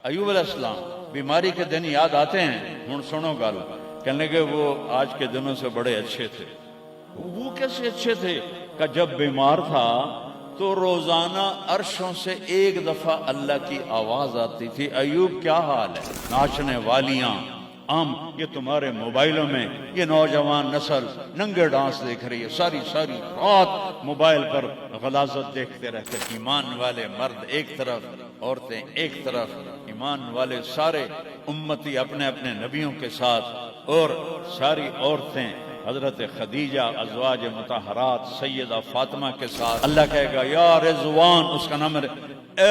ایوب علیہ السلام بیماری کے دن یاد آتے ہیں، ہن سنو گل، کہنے کہ وہ آج کے دنوں سے بڑے اچھے تھے۔ وہ کیسے اچھے تھے کہ جب بیمار تھا تو روزانہ عرشوں سے ایک دفعہ اللہ کی آواز آتی تھی، ایوب کیا حال ہے؟ ناچنے والیاں عام یہ تمہارے موبائلوں میں یہ نوجوان نسل ننگے ڈانس دیکھ رہی ہے، ساری رات موبائل پر غلاظت دیکھتے رہتے، ایمان والے مرد ایک طرف، عورتیں ایک طرف، ایمان والے سارے امتی اپنے اپنے نبیوں کے ساتھ، اور ساری عورتیں حضرت خدیجہ ازواج مطہرات سیدہ فاطمہ کے ساتھ۔ اللہ کہے گا یا رضوان، اس کا نام ہے،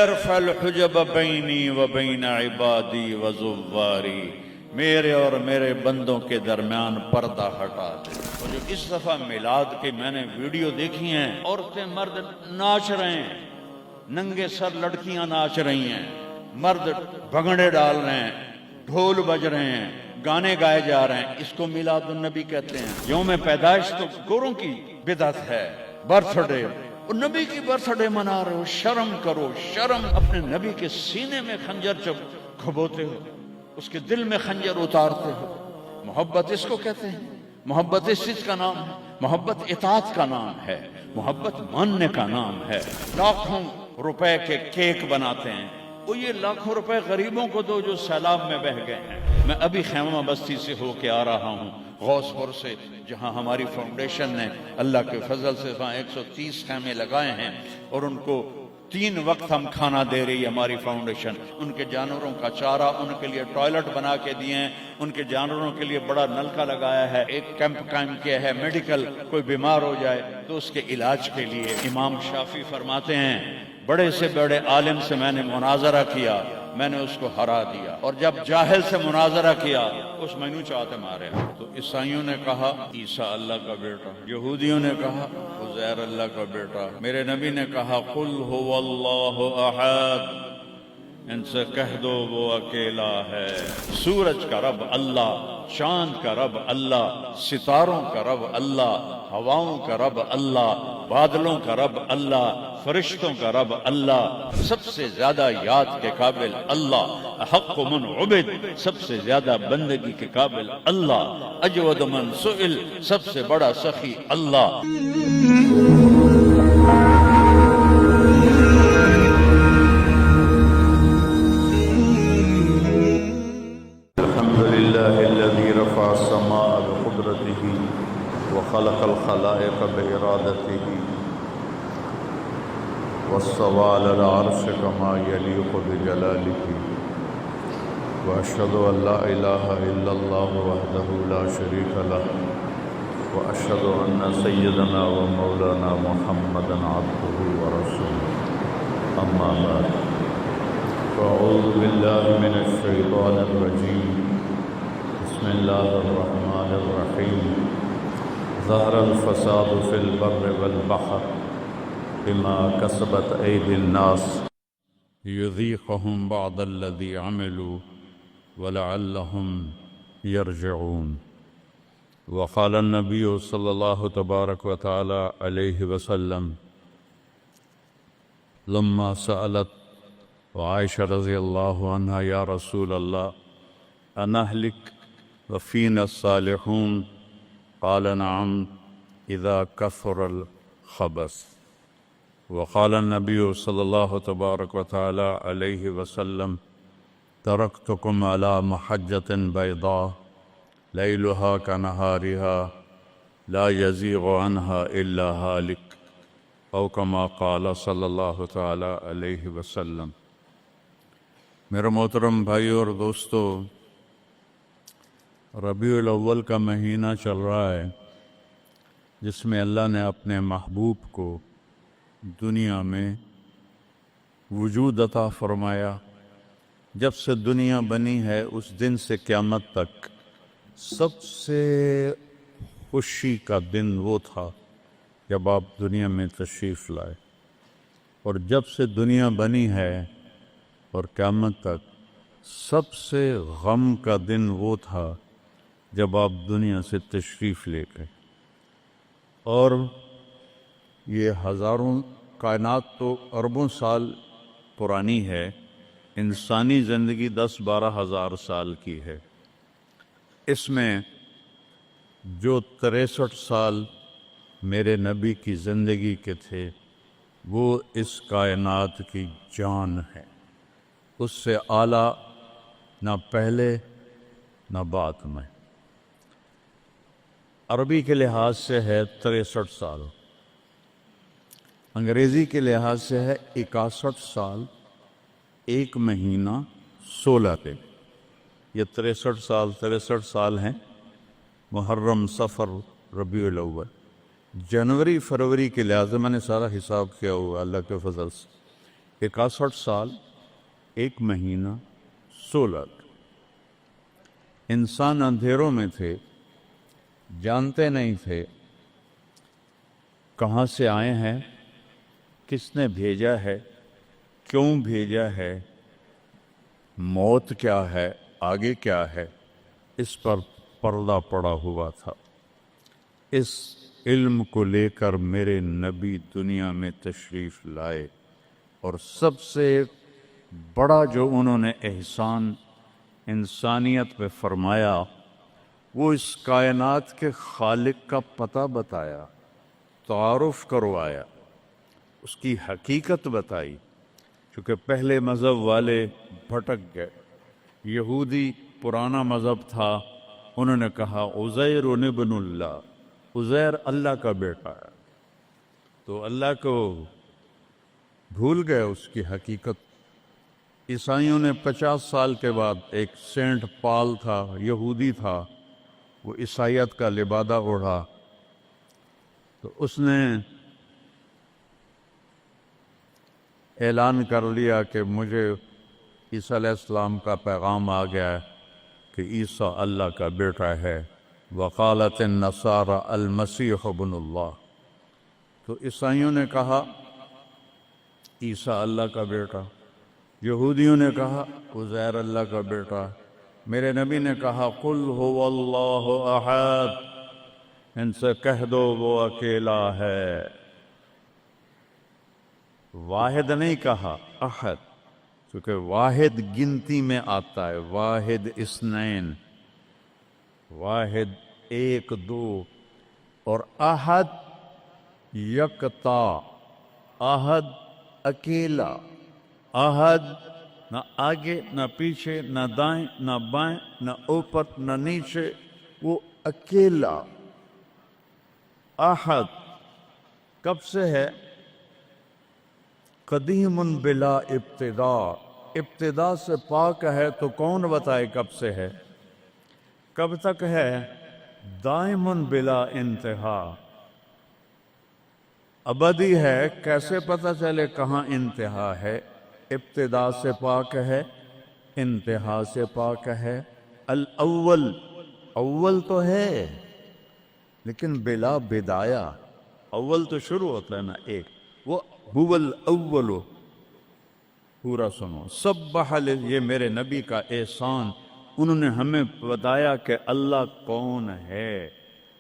ارفع الحجب بینی و بین عبادی و زواری، میرے اور میرے بندوں کے درمیان پردہ ہٹا دے۔ اور جو اس دفعہ میلاد کی میں نے ویڈیو دیکھی ہیں، عورتیں مرد ناچ رہے ہیں، ننگے سر لڑکیاں ناچ رہی ہیں، مرد بھنگڑے ڈال رہے ہیں، ڈھول بج رہے ہیں، گانے گائے جا رہے ہیں، اس کو میلاد النبی کہتے ہیں۔ یوم پیدائش تو گوروں کی بدعت ہے، برتھ ڈے، اور نبی کی برتھ ڈے منا رہے ہو، شرم کرو، شرم۔ اپنے نبی کے سینے میں خنجر جب کھبوتے ہو، اس کے دل میں خنجر اتارتے ہو، محبت اس کو کہتے ہیں۔ محبت اس چیز کا نام ہے، محبت اطاعت کا نام ہے، محبت ماننے کا نام ہے۔ لاکھوں روپے کے کیک بناتے ہیں، وہ یہ لاکھوں روپے غریبوں کو دو جو سیلاب میں بہہ گئے ہیں۔ میں ابھی خیمہ بستی سے ہو کے آ رہا ہوں، غوث پور سے، جہاں ہماری فاؤنڈیشن نے اللہ کے فضل سے 130 خیمے لگائے ہیں، اور ان کو 3 وقت ہم کھانا دے رہی ہے ہماری فاؤنڈیشن۔ ان کے جانوروں کا چارہ، ان کے لیے ٹوائلٹ بنا کے دیے ہیں، ان کے جانوروں کے لیے بڑا نلکا لگایا ہے، ایک کیمپ قائم کیا ہے میڈیکل، کوئی بیمار ہو جائے تو اس کے علاج کے لیے۔ امام شافعی فرماتے ہیں بڑے سے بڑے عالم سے میں نے مناظرہ کیا، میں نے اس کو ہرا دیا، اور جب جاہل سے مناظرہ کیا اس مینو چاہتے مارے۔ تو عیسائیوں نے کہا عیسیٰ اللہ کا بیٹا، یہودیوں نے کہا عزیر اللہ کا بیٹا، میرے نبی نے کہا قل هو اللہ احد، ان سے کہہ دو وہ اکیلا ہے۔ سورج کا رب اللہ، چاند کا رب اللہ، ستاروں کا رب اللہ، ہواؤں کا رب اللہ، بادلوں کا رب اللہ، فرشتوں کا رب اللہ، سب سے زیادہ یاد کے قابل اللہ، احق من عبد، سب سے زیادہ بندگی کے قابل اللہ، اجود من سئل، سب سے بڑا سخی اللہ۔ الحمد لله الذي رفع السماء بقدرته وخلق الخلائق بإرادته واستوى على العرش كما يليق بجلاله، وأشهد أن لا إله إلا الله وحده لا شريك له، وأشهد أن سيدنا ومولانا محمدا عبده ورسوله، أما بعد، فأعوذ بالله من الشيطان الرجيم، بسم الله الرحمن الرحيم، ظهر الفساد في البر والبحر بما كسبت أيدي الناس ليذيقهم بعض الذي عملوا ولعلهم يرجعون۔ وقال النبي صلى الله تبارك وتعالى عليه وسلم لما سألت وعائشة رضي الله عنها يا رسول الله أنهلك وفينا الصالحون؟ قال نعم إذا كثر الخبث۔ وقال النبي صلى الله تبارك وتعالى عليه وسلم تركتكم على محجة بيضاء ليلها كنهارها لا يزيغ عنها إلا هالك، أو كما قال صلى الله تعالى عليه وسلم۔ میرے محترم بھائی اور دوستو، ربیع الاول کا مہینہ چل رہا ہے جس میں اللہ نے اپنے محبوب کو دنیا میں وجود عطا فرمایا۔ جب سے دنیا بنی ہے اس دن سے قیامت تک سب سے خوشی کا دن وہ تھا جب آپ دنیا میں تشریف لائے، اور جب سے دنیا بنی ہے اور قیامت تک سب سے غم کا دن وہ تھا جب آپ دنیا سے تشریف لے گئے۔ اور یہ ہزاروں کائنات تو اربوں سال پرانی ہے، انسانی زندگی 10-12 ہزار سال کی ہے، اس میں جو 63 سال میرے نبی کی زندگی کے تھے وہ اس کائنات کی جان ہے، اس سے اعلیٰ نہ پہلے نہ بعد میں۔ عربی کے لحاظ سے ہے 63 سال، انگریزی کے لحاظ سے ہے 61 سال 1 مہینہ 16 دن۔ یہ 63 سال ہیں، محرم، صفر، ربیع الاول، جنوری فروری کے لحاظ سے میں نے سارا حساب کیا ہوا اللہ کے فضل سے، 61 سال 1 مہینہ 16 دن۔ انسان اندھیروں میں تھے، جانتے نہیں تھے کہاں سے آئے ہیں، کس نے بھیجا ہے، کیوں بھیجا ہے، موت کیا ہے، آگے کیا ہے، اس پر پردہ پڑا ہوا تھا۔ اس علم کو لے کر میرے نبی دنیا میں تشریف لائے، اور سب سے بڑا جو انہوں نے احسان انسانیت پہ فرمایا وہ اس کائنات کے خالق کا پتہ بتایا، تعارف کروایا، اس کی حقیقت بتائی۔ چونکہ پہلے مذہب والے بھٹک گئے، یہودی پرانا مذہب تھا، انہوں نے کہا عزیر ابن اللہ، عزیر اللہ کا بیٹا ہے، تو اللہ کو بھول گئے اس کی حقیقت۔ عیسائیوں نے 50 سال کے بعد، ایک سینٹ پال تھا، یہودی تھا، وہ عیسائیت کا لبادہ اوڑھا، تو اس نے اعلان کر لیا کہ مجھے عیسیٰ علیہ السلام کا پیغام آ گیا ہے کہ عیسیٰ اللہ کا بیٹا ہے، وقالت النصارى المسیح ابن اللہ۔ تو عیسائیوں نے کہا عیسیٰ اللہ کا بیٹا، یہودیوں نے کہا عزیر اللہ کا بیٹا، میرے نبی نے کہا قل هو اللہ احد، ان سے کہہ دو وہ اکیلا ہے، واحد نہیں کہا، احد، کیونکہ واحد گنتی میں آتا ہے، واحد اثنین، واحد 1 2، اور احد یکتا، احد اکیلا، احد نہ آگے نہ پیچھے، نہ دائیں نہ بائیں، نہ اوپر نہ نیچے، وہ اکیلا احد۔ کب سے ہے؟ قدیم بلا ابتدا، ابتدا سے پاک ہے، تو کون بتائے کب سے ہے، کب تک ہے؟ دائم بلا انتہا، ابدی ہے، کیسے پتہ چلے کہاں انتہا ہے؟ ابتدا سے پاک ہے، انتہا سے پاک ہے۔ الاول، اول تو ہے لیکن بلا بدایہ، اول تو شروع ہوتا ہے نا ایک، وہ هو الاول۔ پورا سنو، سبح، یہ میرے نبی کا احسان، انہوں نے ہمیں بتایا کہ اللہ کون ہے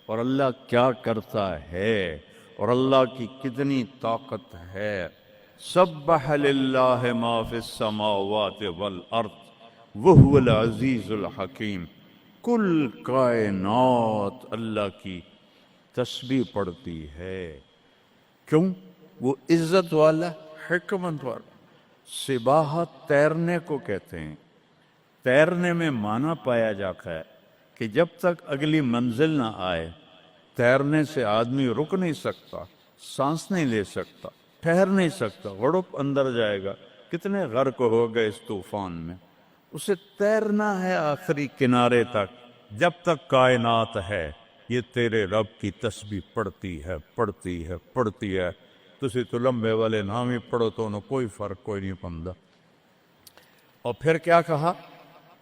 اور اللہ کیا کرتا ہے اور اللہ کی کتنی طاقت ہے۔ سبح للہ ما فی السماوات والارض وہو العزیز الحکیم، کل کائنات اللہ کی تسبیح پڑھتی ہے۔ کیوں؟ وہ عزت والا، حکمت والا۔ سباحت تیرنے کو کہتے ہیں، تیرنے میں معنی پایا جاتا ہے کہ جب تک اگلی منزل نہ آئے تیرنے سے آدمی رک نہیں سکتا، سانس نہیں لے سکتا، ٹھہر نہیں سکتا، غڑپ اندر جائے گا۔ کتنے غرق ہو گئے اس طوفان میں، اسے تیرنا ہے آخری کنارے تک۔ جب تک کائنات ہے یہ تیرے رب کی تسبیح پڑھتی ہے، پڑھتی ہے، پڑھتی ہے۔ تسی تو لمبے والے نام ہی پڑھو تو انہوں کوئی فرق کوئی نہیں پندا۔ اور پھر کیا کہا؟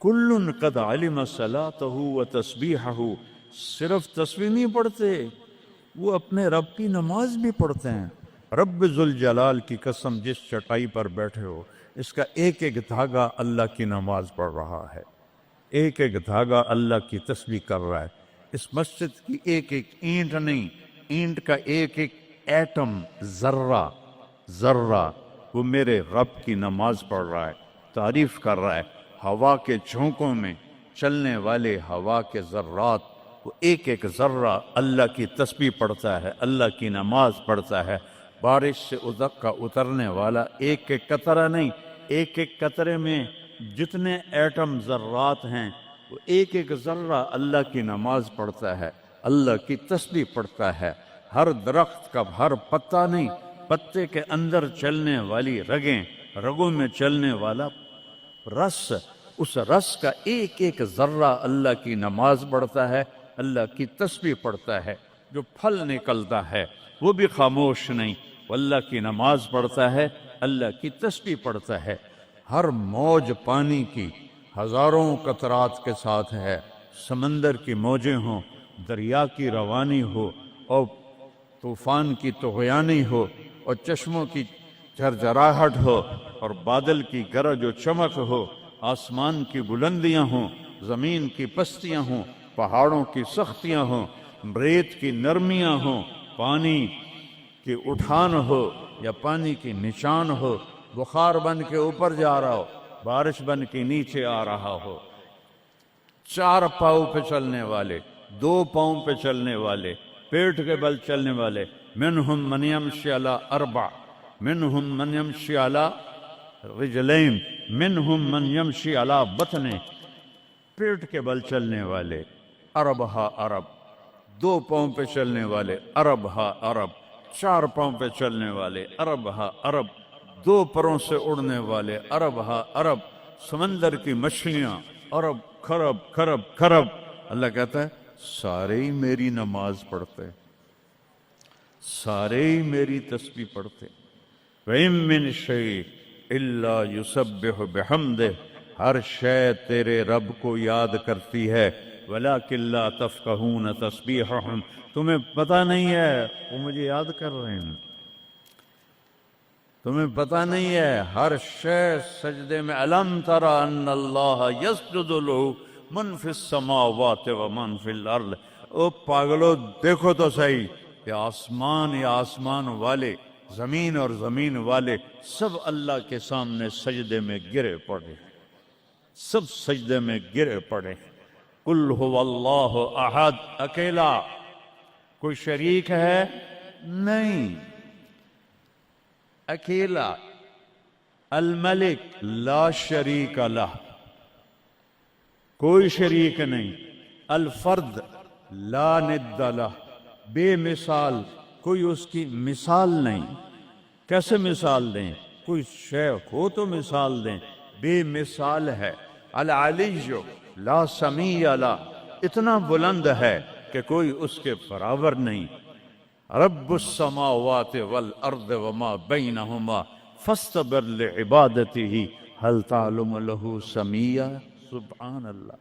کل قد علم صلاتہ و تسبیحہ، صرف تسبیح نہیں پڑھتے، وہ اپنے رب کی نماز بھی پڑھتے ہیں۔ رب ذوالجلال کی قسم، جس چٹائی پر بیٹھے ہو اس کا ایک ایک دھاگا اللہ کی نماز پڑھ رہا ہے، ایک ایک دھاگا اللہ کی تسبیح کر رہا ہے۔ اس مسجد کی ایک ایک اینٹ نہیں، اینٹ کا ایک ایک ایٹم، ذرہ ذرہ، وہ میرے رب کی نماز پڑھ رہا ہے۔ تعریف کر رہا ہے. ہوا کے جھونکوں میں چلنے والے ہوا کے ذرات، وہ ایک ایک ذرہ اللہ کی تسبیح پڑھتا ہے، اللہ کی نماز پڑھتا ہے. بارش سے ادک کا اترنے والا ایک ایک قطرہ نہیں، ایک ایک قطرے میں جتنے ایٹم ذرات ہیں وہ ایک ایک ذرہ اللہ کی نماز پڑھتا ہے، اللہ کی تسبیح پڑھتا ہے. ہر درخت کا ہر پتا نہیں، پتے کے اندر چلنے والی رگیں، رگوں میں چلنے والا رس، اس رس کا ایک ایک ذرہ اللہ کی نماز پڑھتا ہے، اللہ کی تسبیح پڑھتا ہے. جو پھل نکلتا ہے وہ بھی خاموش نہیں، وہ اللہ کی نماز پڑھتا ہے، اللہ کی تسبیح پڑھتا ہے. ہر موج پانی کی ہزاروں قطرات کے ساتھ ہے. سمندر کی موجیں ہوں، دریا کی روانی ہو، اور طوفان کی طغیانی ہو، اور چشموں کی جھرجھراہٹ ہو، اور بادل کی گرج و چمک ہو، آسمان کی بلندیاں ہوں، زمین کی پستیاں ہوں، پہاڑوں کی سختیاں ہوں، ریت کی نرمیاں ہوں، پانی کی اٹھان ہو یا پانی کی نشان ہو، بخار بن کے اوپر جا رہا ہو، بارش بن کے نیچے آ رہا ہو. 4 پاؤں پہ چلنے والے، 2 پاؤں پہ چلنے والے، پیٹ کے بل چلنے والے. منہم من یمشی علی 4، منہم من یمشی علی رجلین، منہم من یمشی علی بطن، پیٹ کے بل چلنے والے. عرب ہا عرب، 2 پاؤں پہ چلنے والے، عرب ہا عرب. 4 پاؤں پہ چلنے والے، عرب ہا عرب. 2 پروں سے اڑنے والے، عرب ہا عرب. سمندر کی مچھلیاں، عرب کھرب کھرب کھرب. اللہ کہتا ہے سارے ہی میری نماز پڑھتے، سارے ہی میری تسبیح پڑھتے. وَإِن مِّن شَيْءٍ إِلَّا يُسَبِّحُ بِحَمْدِهِ، ہر شے تیرے رب کو یاد کرتی ہے. وَلَٰكِن لَّا تَفْقَهُونَ تَسْبِيحَهُمْ، تمہیں پتہ نہیں ہے وہ مجھے یاد کر رہے ہیں، تمہیں پتہ نہیں ہے. ہر شے سجدے میں. أَلَمْ تَرَ أَنَّ اللَّهَ يَسْجُدُ لَهُ مَن فِي السَّمَاوَاتِ وَمَن فِي الْأَرْضِ. او پاگلو دیکھو تو صحیح کہ آسمان یا آسمان والے، زمین اور زمین والے سب اللہ کے سامنے سجدے میں گرے پڑے، سب سجدے میں گرے پڑے. قُلْ هُوَ اللَّهُ أَحَدٌ، اکیلا، کوئی شریک ہے نہیں، اکیلا. الملک لا شریک لہ، کوئی شریک نہیں. الفرد لا ند لہ، بے مثال، کوئی اس کی مثال نہیں. کیسے مثال دیں؟ کوئی شے ہو تو مثال دیں، بے مثال ہے. العلی لا سمیع لہ، اتنا بلند ہے کہ کوئی اس کے برابر نہیں. رب السماوات والارض وما بینہما فاستبر لعبادتہ هل تعلم له سمیع. سبحان اللہ.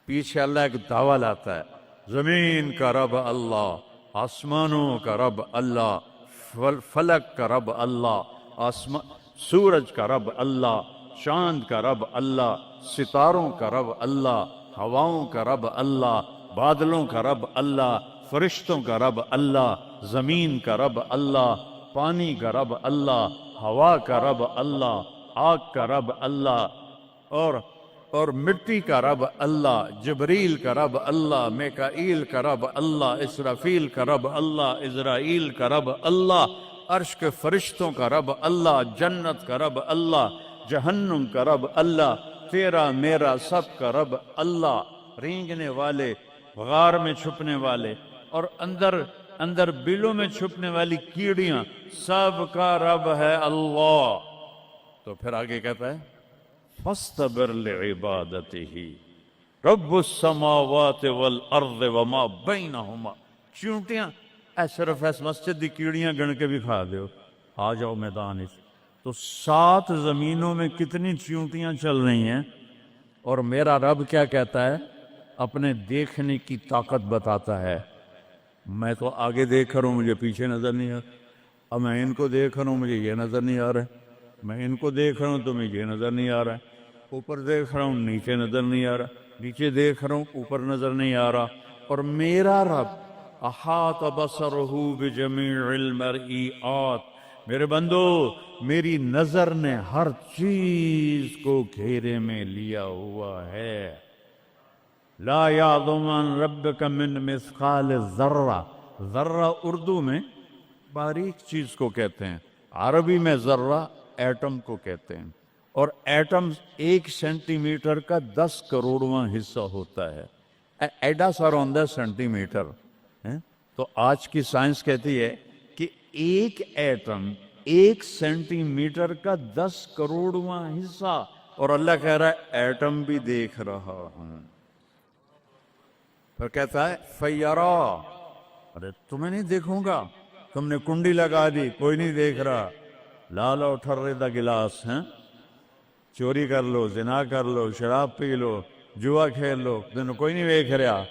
پیچھے اللہ ایک دعویٰ لاتا ہے، زمین کا رب اللہ، آسمانوں کا رب اللہ، فلک کا رب اللہ، سورج کا رب اللہ، چاند کا رب اللہ، ستاروں کا رب اللہ، ہواؤں کا رب اللہ، بادلوں کا رب اللہ، فرشتوں کا رب اللہ، زمین کا رب اللہ، پانی کا رب اللہ، ہوا کا رب اللہ، آگ کا رب اللہ، اور مٹی کا رب اللہ، جبریل کا رب اللہ، میکائیل کا رب اللہ، اسرافیل کا رب اللہ، عزرائیل کا رب اللہ، عرش کے فرشتوں کا رب اللہ، جنت کا رب اللہ، جہنم کا رب اللہ، تیرا میرا سب کا رب اللہ. رینگنے والے، غار میں چھپنے والے، اور اندر بلوں میں چھپنے والی کیڑیاں، سب کا رب ہے اللہ. تو پھر آگے کہتا ہے فاستبر لعبادتہ رب السماوات والارض وما بینہما. چونٹیاں صرف اس مسجد دی کیڑیاں گن کے بھی کھا دیو، آ جاؤ میدان اس. تو 7 زمینوں میں کتنی چیونٹیاں چل رہی ہیں، اور میرا رب کیا کہتا ہے؟ اپنے دیکھنے کی طاقت بتاتا ہے. میں تو آگے دیکھ رہا ہوں، مجھے پیچھے نظر نہیں آ رہا. اب میں ان کو دیکھ رہا ہوں، مجھے یہ نظر نہیں آ رہا ہے. میں ان کو دیکھ رہا ہوں تو مجھے یہ نظر نہیں آ رہا ہے. اوپر دیکھ رہا ہوں، نیچے نظر نہیں آ رہا. نیچے دیکھ رہا ہوں، اوپر نظر نہیں آ رہا. اور میرا رب احاط بصرہ بجمیع المرئیات، میرے بندو میری نظر نے ہر چیز کو گھیرے میں لیا ہوا ہے. لا یعظم عن ربک من مثقال ذرہ. ذرہ اردو میں باریک چیز کو کہتے ہیں، عربی میں ذرہ ایٹم کو کہتے ہیں، اور ایٹم 1 سینٹی میٹر کا 10 کروڑواں حصہ ہوتا ہے. ایڈا سارا ہوتا ہے سینٹی میٹر. تو آج کی سائنس کہتی ہے کہ ایک ایٹم 1 سینٹی میٹر کا 10 کروڑواں حصہ، اور اللہ کہہ رہا ہے ایٹم بھی دیکھ رہا ہوں. پھر کہتا ہے فیرا، ارے تمہیں نہیں دیکھوں گا، تم نے کنڈی لگا دی کوئی نہیں دیکھ رہا، لا لو ٹھرے دا گلاس ہیں، چوری کر لو، زنا کر لو، شراب پی لو، جوا کھیل لو، تمہیں کوئی نہیں دیکھ رہا.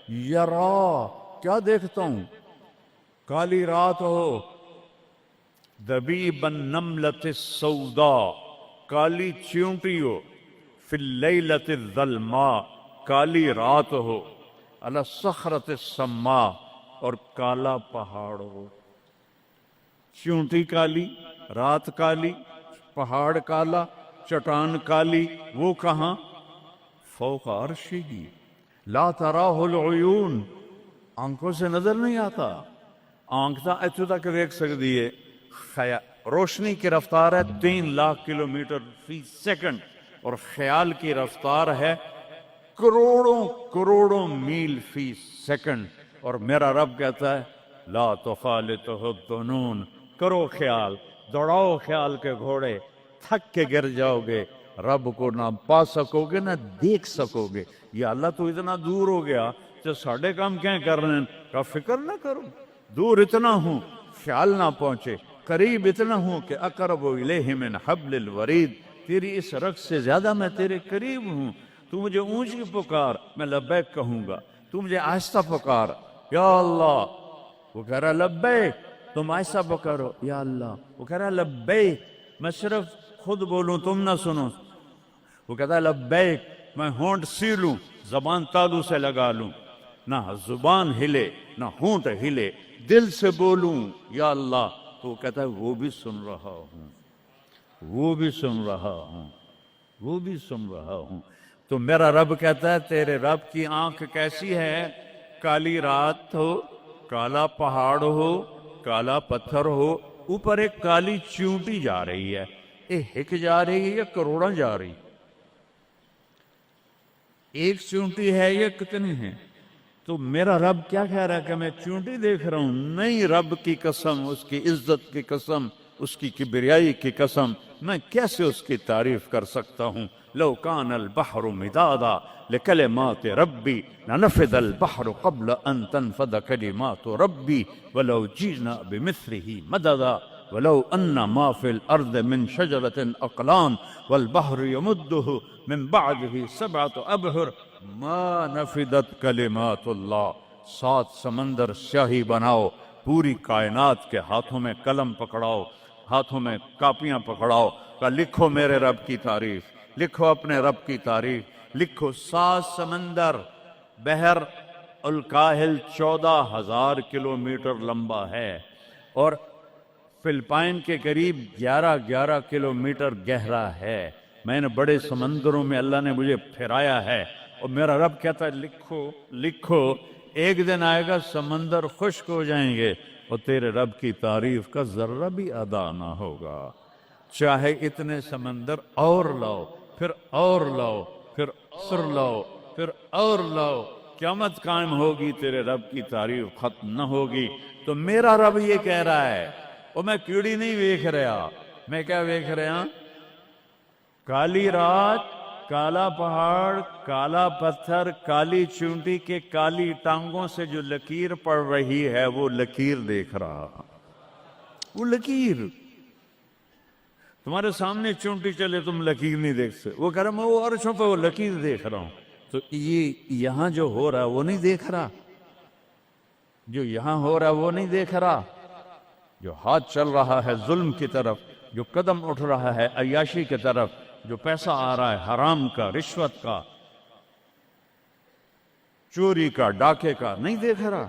یرا کیا دیکھتا ہوں؟ کالی رات ہو، دبیب النملۃ السوداء، کالی چیونٹی ہو، فی اللیلۃ الظلماء، کالی رات ہو، علی الصخرۃ السماء، اور کالا پہاڑ ہو. چیونٹی کالی، رات کالی، پہاڑ کالا، چٹان کالی، وہ کہاں؟ فوق عرشہ، لا تراہ العیون، آنکھوں سے نظر نہیں آتا. آنکھ تا اتو تک دیکھ سکتی ہے. روشنی کی رفتار ہے 3 لاکھ کلومیٹر فی سیکنڈ، اور خیال کی رفتار ہے کروڑوں کروڑوں میل فی سیکنڈ. اور میرا رب کہتا ہے لا تخالطہ الظنون، کرو خیال، دوڑاؤ خیال کے گھوڑے، تھک کے گر جاؤ گے، رب کو نہ پا سکو گے نہ دیکھ سکو گے. یا اللہ تو اتنا دور ہو گیا تو ساڑھے کام کیا کر رہے ہیں؟ کا فکر نہ کرو، دور اتنا ہوں خیال نہ پہنچے، قریب اتنا ہوں کہ اقرب الیہ من حبل الورید، تیری اس رگ سے زیادہ میں تیرے قریب ہوں. تو مجھے اونچی پکار، میں لبیک کہوں گا. تو مجھے آہستہ پکار، یا اللہ، وہ کہہ رہا لبیک، تم آہستہ پکارو یا اللہ. وہ کہہ رہا لبیک، میں صرف خود بولوں تم نہ سنو. وہ کہتا ہے لبیک، میں ہونٹ سیلوں، زبان تالو سے لگا لوں، نہ زبان ہلے نہ ہونٹ ہلے، دل سے بولوں یا اللہ. تو وہ کہتا ہے وہ بھی سن رہا ہوں، وہ بھی سن رہا ہوں، وہ بھی سن رہا ہوں. تو میرا رب کہتا ہے تیرے رب کی آنکھ کیسی ہے؟ کالی رات ہو، کالا پہاڑ ہو، کالا پتھر ہو، اوپر ایک کالی چیونٹی جا رہی ہے. ایک جا رہی ہے یا کروڑاں جا رہی؟ ایک چیونٹی ہے یا کتنی ہیں؟ تو میرا رب کیا کہہ رہا ہے کہ میں چیونٹی دیکھ رہا ہوں؟ نہیں، رب کی قسم، اس کی عزت کی قسم، اس کی کبریائی کی قسم، میں کیسے اس کی تعریف کر سکتا ہوں؟ لو کان البحر مدادا لکلمات ربی لنفد البحر قبل ان تنفد کلمات ربی ولو جئنا بمثله مددا ولو ان ما في الارض من شجرة اقلام والبحر يمده من بعده 7 ابحر ما نفدت کلمات اللہ. 7 سمندر سیاہی بناؤ، پوری کائنات کے ہاتھوں میں قلم پکڑاؤ، ہاتھوں میں کاپیاں پکڑاؤ، کہ لکھو میرے رب کی تعریف، لکھو اپنے رب کی تعریف، لکھو. 7 سمندر، بحر الکاہل 14,000 کلومیٹر لمبا ہے، اور فلپائن کے قریب 11 کلومیٹر گہرا ہے. میں نے بڑے سمندروں میں اللہ نے مجھے پھرایا ہے، اور میرا رب کہتا ہے لکھو لکھو. ایک دن آئے گا سمندر خشک ہو جائیں گے اور تیرے رب کی تعریف کا ذرہ بھی ادا نہ ہوگا. چاہے اتنے سمندر اور لاؤ، پھر اور لاؤ، پھر اور لاؤ، پھر اور لاؤ، قیامت قائم ہوگی، تیرے رب کی تعریف ختم نہ ہوگی. تو میرا رب یہ کہہ رہا ہے، اور میں کیڑی نہیں دیکھ رہا، میں کیا دیکھ رہا؟ کالی رات، کالا پہاڑ، کالا پتھر، کالی چونٹی کے کالی ٹانگوں سے جو لکیر پڑ رہی ہے وہ لکیر دیکھ رہا. وہ لکیر تمہارے سامنے چونٹی چلے تم لکیر نہیں دیکھ سکتے. وہ کہہ رہا میں وہ عرشوں پہ وہ لکیر دیکھ رہا ہوں. تو یہ یہاں جو ہو رہا ہے وہ نہیں دیکھ رہا، جو یہاں ہو رہا ہے وہ نہیں دیکھ رہا. جو ہاتھ چل رہا ہے ظلم کی طرف، جو قدم اٹھ رہا ہے عیاشی کی طرف، جو پیسہ آ رہا ہے حرام کا، رشوت کا، چوری کا، ڈاکے کا، نہیں دیکھ رہا.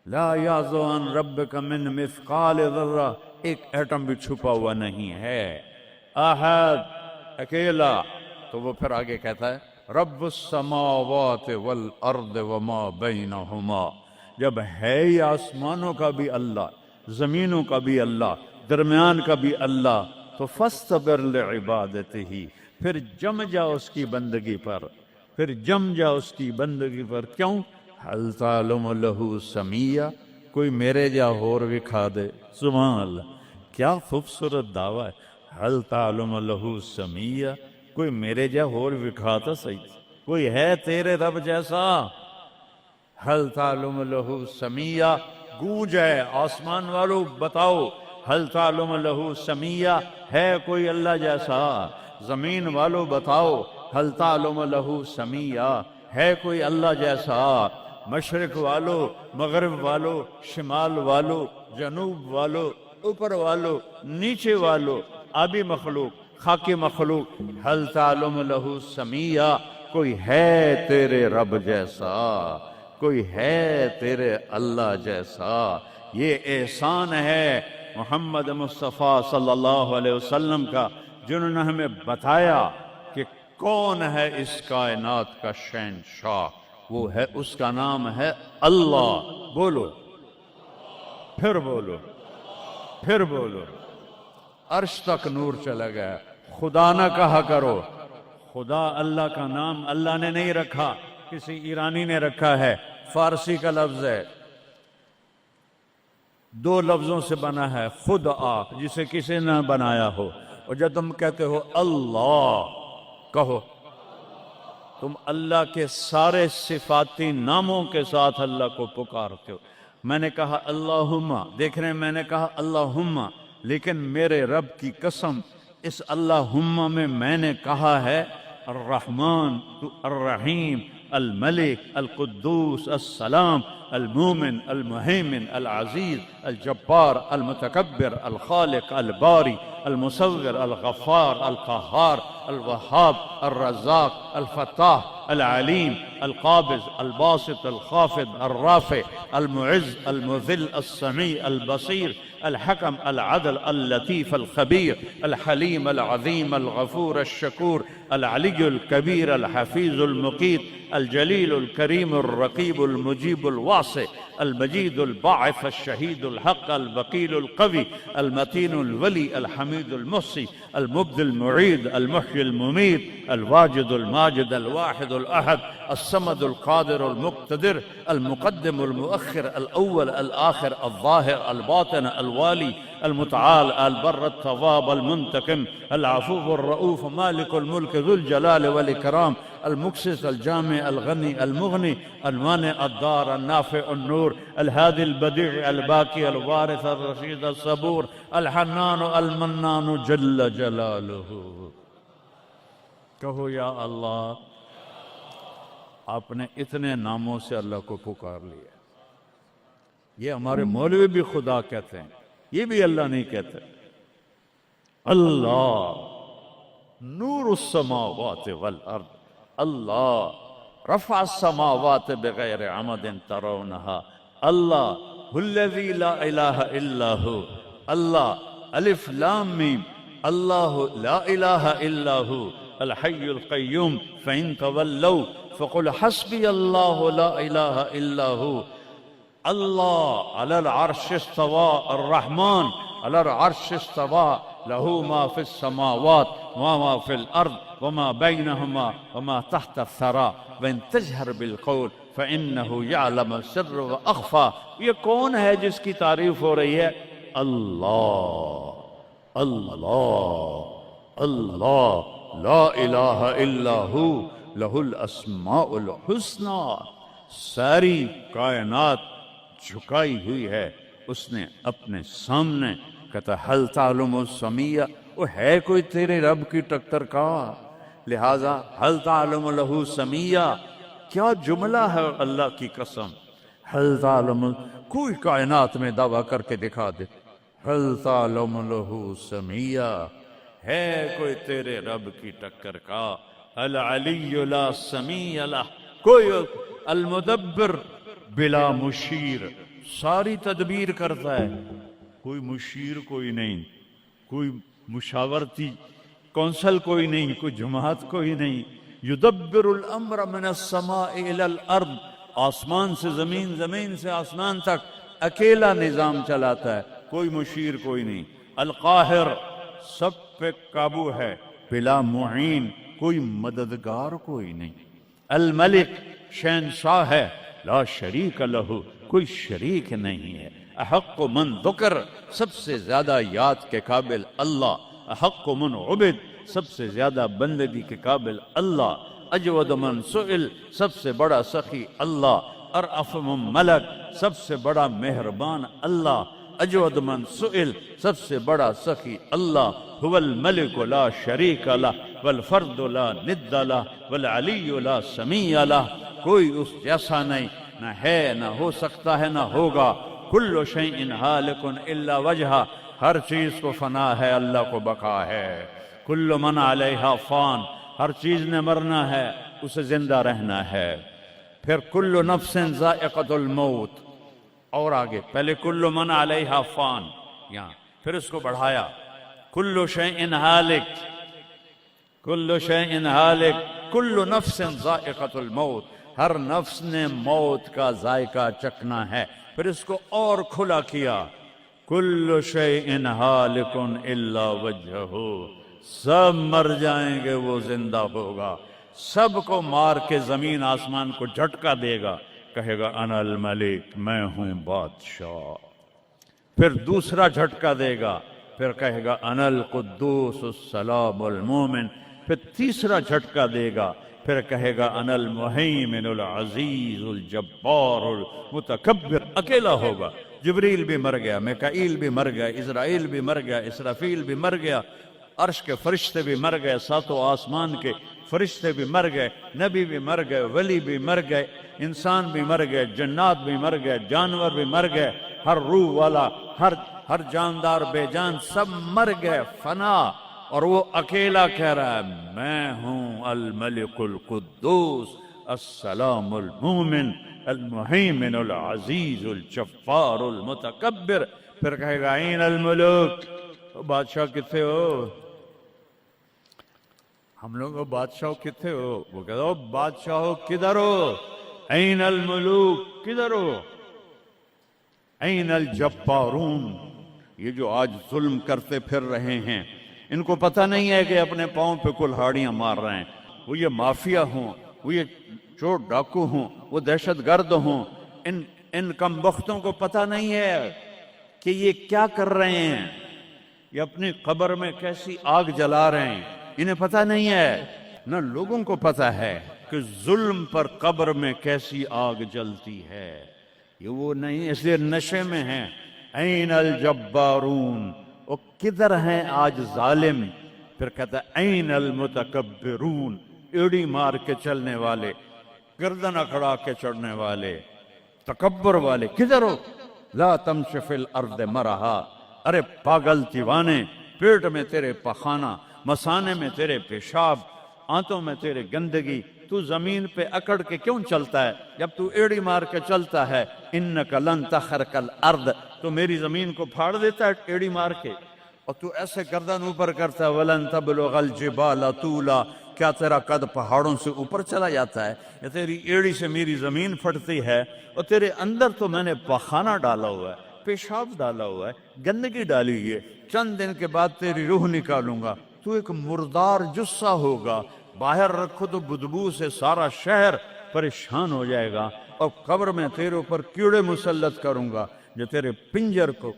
لا یعزو عن ربک من مثقال ذرہ ایک ایٹم بھی چھپا ہوا نہیں ہے. احد اکیلا. تو وہ پھر آگے کہتا ہے رب السماوات والارض وما بینہما. جب ہے ہی آسمانوں کا بھی اللہ، زمینوں کا بھی اللہ، درمیان کا بھی اللہ، تو فاصطبر لعبادتہ، پھر جم جا اس کی بندگی پر، پھر جم جا اس کی بندگی پر. کیوں؟ حل تعلم لہ سمیہ، کوئی میرے جا اور وکھا دے. سبحان اللہ، کیا خوبصورت دعویٰ ہے. حل تعلم لہ سمیہ، کوئی میرے جا اور وکھا تو صحیح، کوئی ہے تیرے رب جیسا؟ حل تعلم لہ سمیہ، گونج ہے آسمان والو بتاؤ، حل تعلم لہ سمیہ، ہے کوئی اللہ جیسا؟ زمین والو بتاؤ، حل تعلم لہ سمیہ، ہے کوئی اللہ جیسا؟ مشرق والو، مغرب والو، شمال والو، جنوب والو، اوپر والو، نیچے والو، آبی مخلوق، خاکی مخلوق، حل تعلم لہ سمیہ، کوئی ہے تیرے رب جیسا؟ کوئی ہے تیرے اللہ جیسا؟ یہ احسان ہے محمد مصطفیٰ صلی اللہ علیہ وسلم کا، جنہوں نے ہمیں بتایا کہ کون ہے اس کائنات کا شہنشاہ. وہ ہے، اس کا نام ہے اللہ. بولو، پھر بولو، پھر بولو. عرش تک نور چلا گیا. خدا نہ کہا کرو. خدا اللہ کا نام اللہ نے نہیں رکھا، کسی ایرانی نے رکھا ہے. فارسی کا لفظ ہے، دو لفظوں سے بنا ہے، خود آ، جسے کسی نے بنایا ہو. اور جب تم کہتے ہو اللہ، کہو تم اللہ کے سارے صفاتی ناموں کے ساتھ اللہ کو پکارتے ہو. میں نے کہا اللہم، دیکھ رہے ہیں میں نے کہا اللہم، لیکن میرے رب کی قسم اس اللہم میں نے کہا ہے الرحمن، الرحیم، الملک، القدوس، السلام، المومن، المہیمن، العزیز، الجبار، المتکبر، الخالق، الباری، المصور، الغفار، القہار، الوہاب، الرزاق، الفتاح، العلیم، القابض، الباسط، الخافض، الرافع، المعز، المذل، السمیع، البصیر، الحکم، العدل، اللطیف، الخبیر، الحلیم، العظیم، الغفور، الشکور، العلی الکبیر، الحفیظ، المقیت، الجلیل، الکریم، الرقیب، المجیب، الواسع، المجید، الباعث، الشہید، الحق، الوکیل، القوی، المتین، الولی، الحمید، المحصی، المبدی، المعید، المحیی، الممیت، الواجد، الماجد، الواحد، الأحد، الصمد، القادر، المقتدر، المقدم، المؤخر، الأول، الآخر، الظاهر، الباطن، الوالي، المتعال، البر، التواب، المنتقم، العفو، الرؤوف، مالك الملك، ذو الجلال والإكرام، المقسط، الجامع، الغني، المغني، المانع، الدار، النافع، النور، الهادي، البديع، الباقي، الوارث، الرشيد، الصبور، الحنان، المنان، جل جلاله. کہو یا اللہ. آپ نے اتنے ناموں سے اللہ کو پکار لیا. یہ ہمارے مولوی بھی خدا کہتے ہیں، یہ بھی اللہ نہیں کہتے. اللہ نور السماوات والارض، اللہ رفع السماوات بغیر عمد ترونها، اللہ الذی لا الہ الا ہو، اللہ الف لام میم، اللہ لا الہ الا ہو الحی القیوم فإن تولوا فقل حسبی اللہ لا الہ الا ہو. اللہ علی العرش استوى، الرحمن علی العرش استوى، له ما في السماوات وما في الأرض وما بينهما وما تحت الثرى وإن تجهر بالقول فإنه يعلم السر وأخفى. یہ کون ہے جس کی تعریف ہو رہی ہے؟ اللہ، اللہ، اللہ، لا الہ الا ہو لہ الاسماء الحسنى. ساری کائنات جھکائی ہوئی ہے اس نے اپنے سامنے. کہتا حل تعلم السمیہ، وہ ہے کوئی تیرے رب کی ٹکر کا؟ لہذا حل تعلم لہ سمیہ، کیا جملہ ہے اللہ کی قسم. حل تعلم، کوئی کائنات میں دعویٰ کر کے دکھا دے حل تعلم لہ سمیہ، ہے کوئی تیرے رب کی ٹکر کا. العلی لا سمیع لہ، کوئی المدبر بلا مشیر، ساری تدبیر کرتا ہے. کوئی مشیر کوئی نہیں، کوئی مشاورتی کونسل کوئی نہیں، کوئی جماعت کوئی نہیں. یدبر الامر من السماء الى الارض، آسمان سے زمین، زمین سے آسمان تک اکیلا نظام چلاتا ہے، کوئی مشیر کوئی نہیں. القاہر، سب پہ قابو ہے، بلا معین، کوئی مددگار کوئی نہیں. الملک، شہنشاہ ہے، لا شریک لہ، کوئی شریک نہیں ہے. احق من ذکر، سب سے زیادہ یاد کے قابل اللہ. احق من عبد، سب سے زیادہ بندگی کے قابل اللہ. اجود من سئل، سب سے بڑا سخی اللہ. ارأف من ملک، سب سے بڑا مہربان اللہ. اجود من سئل، سب سے بڑا سخی اللہ. هو الملک لا شریک لہ والفرد لا ند لہ والعلی لا سمیع لہ، کوئی اس جیسا نہیں، نہ ہے، نہ ہو سکتا ہے، نہ ہوگا. کل شیء ہالک الا وجہہ، ہر چیز کو فنا ہے، اللہ کو بقا ہے. کل من علیہا فان، ہر چیز نے مرنا ہے، اسے زندہ رہنا ہے. پھر کل نفس ذائقۃ الموت، اور آگے پہلے کل من علیہا فان، یہاں پھر اس کو بڑھایا کل شیء ہالک، کل شیء ہالک، کل نفس ذائقۃ الموت، ہر نفس نے موت کا ذائقہ چکھنا ہے. پھر اس کو اور کھلا کیا کل شیء ہالک الا وجہہ، سب مر جائیں گے، وہ زندہ ہوگا. سب کو مار کے زمین آسمان کو جھٹکا دے گا، کہے گا انا الملک، میں ہوں بادشاہ. پھر دوسرا جھٹکا دے گا، پھر کہے گا انا القدوس السلام المومن. پھر تیسرا جھٹکا دے گا، پھر کہے گا انا المہیمن العزیز الجبار المتکبر. اکیلا ہوگا. جبریل بھی مر گیا، میکائیل بھی مر گیا، اسرائیل بھی مر گیا، اسرافیل بھی مر گیا، عرش کے فرشتے بھی مر گئے، ساتوں آسمان کے فرشتے بھی مر گئے، نبی بھی مر گئے، ولی بھی مر گئے، انسان بھی مر گئے، جنات بھی مر گئے، جانور بھی مر گئے، ہر روح والا، ہر جاندار بے جان سب مر گئے، فنا. اور وہ اکیلا کہہ رہا ہے میں ہوں الملک القدوس السلام المومن المہیمن العزیز الجبار المتکبر. پھر کہے گا این الملوک، بادشاہ کتنے ہو؟ ہم لوگ بادشاہ کتنے ہو؟ وہ کہتا ہو بادشاہ کدھر ہو؟ این الملوک، کدھر ہو؟ این الجبارون، یہ جو آج ظلم کرتے پھر رہے ہیں، ان کو پتہ نہیں ہے کہ اپنے پاؤں پہ کلہاڑیاں مار رہے ہیں. وہ یہ مافیا ہوں، وہ یہ چور ڈاکو ہوں، وہ دہشت گرد ہوں، ان کم بختوں کو پتہ نہیں ہے کہ یہ کیا کر رہے ہیں. یہ اپنی قبر میں کیسی آگ جلا رہے ہیں، انہیں پتہ نہیں ہے. نہ لوگوں کو پتہ ہے کہ ظلم پر قبر میں کیسی آگ جلتی ہے. یہ وہ نہیں، اس لیے نشے میں ہیں. این الجبارون، وہ کدھر ہیں آج ظالم؟ پھر کہتا ہے این المتکبرون، ایڑی مار کے چلنے والے، گردن اکھڑا کے چڑھنے والے، تکبر والے، کدھر ہو؟ لا تمش فی الارض مرحا، ارے پاگل دیوانے، پیٹ میں تیرے پخانہ، مثانے میں تیرے پیشاب، آنتوں میں تیرے گندگی، تو زمین پہ اکڑ کے کیوں چلتا ہے جب تو ایڑی مار کے چلتا ہے؟ انک لن تخرق الارض، تو میری زمین کو پھاڑ دیتا ہے ایڑی مار کے، اور تو ایسے گردن اوپر کرتا ہے. ولن تبلغ الجبال طولا، کیا تیرا قد پہاڑوں سے اوپر چلا جاتا ہے؟ یا تیری ایڑی سے میری زمین پھٹتی ہے؟ اور تیرے اندر تو میں نے پخانہ ڈالا ہوا ہے، پیشاب ڈالا ہوا ہے، گندگی ڈالی ہوئی ہے. چند دن کے بعد تیری روح نکالوں گا، تو ایک مردار جثہ ہوگا. باہر رکھو تو بدبو سے سارا شہر پریشان ہو جائے گا. اور قبر میں تیرے اوپر کیڑے مسلط کروں گا جو تیرے پنجر کو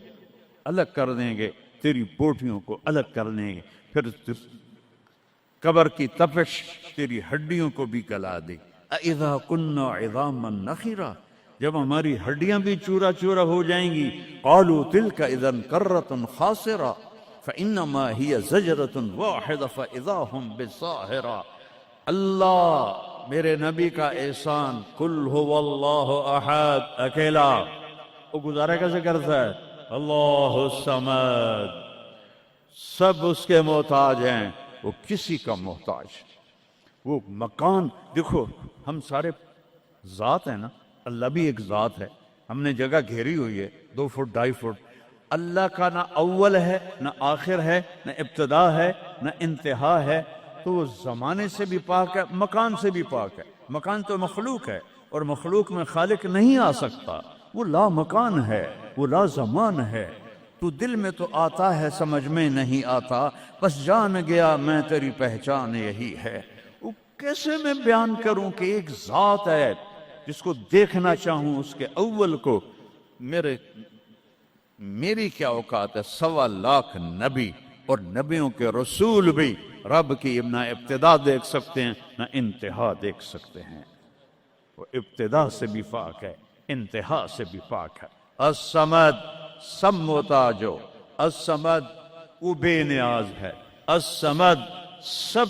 الگ کر دیں گے، تیری بوٹیوں کو الگ کر دیں گے. پھر قبر کی تپش تیری ہڈیوں کو بھی گلا دے. اذا كنا عظاما نخرا، جب ہماری ہڈیاں بھی چورا چورا ہو جائیں گی. قالوا تلك اذا كرة خاسرة فانما هي زجرة واحدة فاذا هم بالساهرة. اللہ میرے نبی کا احسان، قل هو اللہ احد، اکیلا. وہ گزارے کیسے کرتا ہے؟ اللہ الصمد، سب اس کے محتاج ہیں، وہ کسی کا محتاج. وہ مکان دیکھو، ہم سارے ذات ہیں نا، اللہ بھی ایک ذات ہے. ہم نے جگہ گھیری ہوئی ہے 2 فٹ 2.5 فٹ. اللہ کا نہ اول ہے نہ آخر ہے نہ ابتدا ہے نہ انتہا ہے، تو وہ زمانے سے بھی پاک ہے، مکان سے بھی پاک ہے۔ مکان تو مخلوق ہے، اور مخلوق میں خالق نہیں آ سکتا، وہ لا مکان ہے، وہ لا زمان ہے۔ تو دل میں تو آتا ہے، سمجھ میں نہیں آتا، بس جان گیا میں تیری پہچان یہی ہے۔ وہ کیسے میں بیان کروں کہ ایک ذات ہے جس کو دیکھنا چاہوں، اس کے اول کو، میری کیا اوقات ہے؟ 1.25 لاکھ نبی اور نبیوں کے رسول بھی رب کی نہ ابتدا دیکھ سکتے ہیں نہ انتہا دیکھ سکتے ہیں۔ وہ ابتدا سے بھی پاک ہے، انتہا سے بھی پاک ہے۔ الصمد، سب محتاجو، الصمد وہ بے نیاز ہے، الصمد سب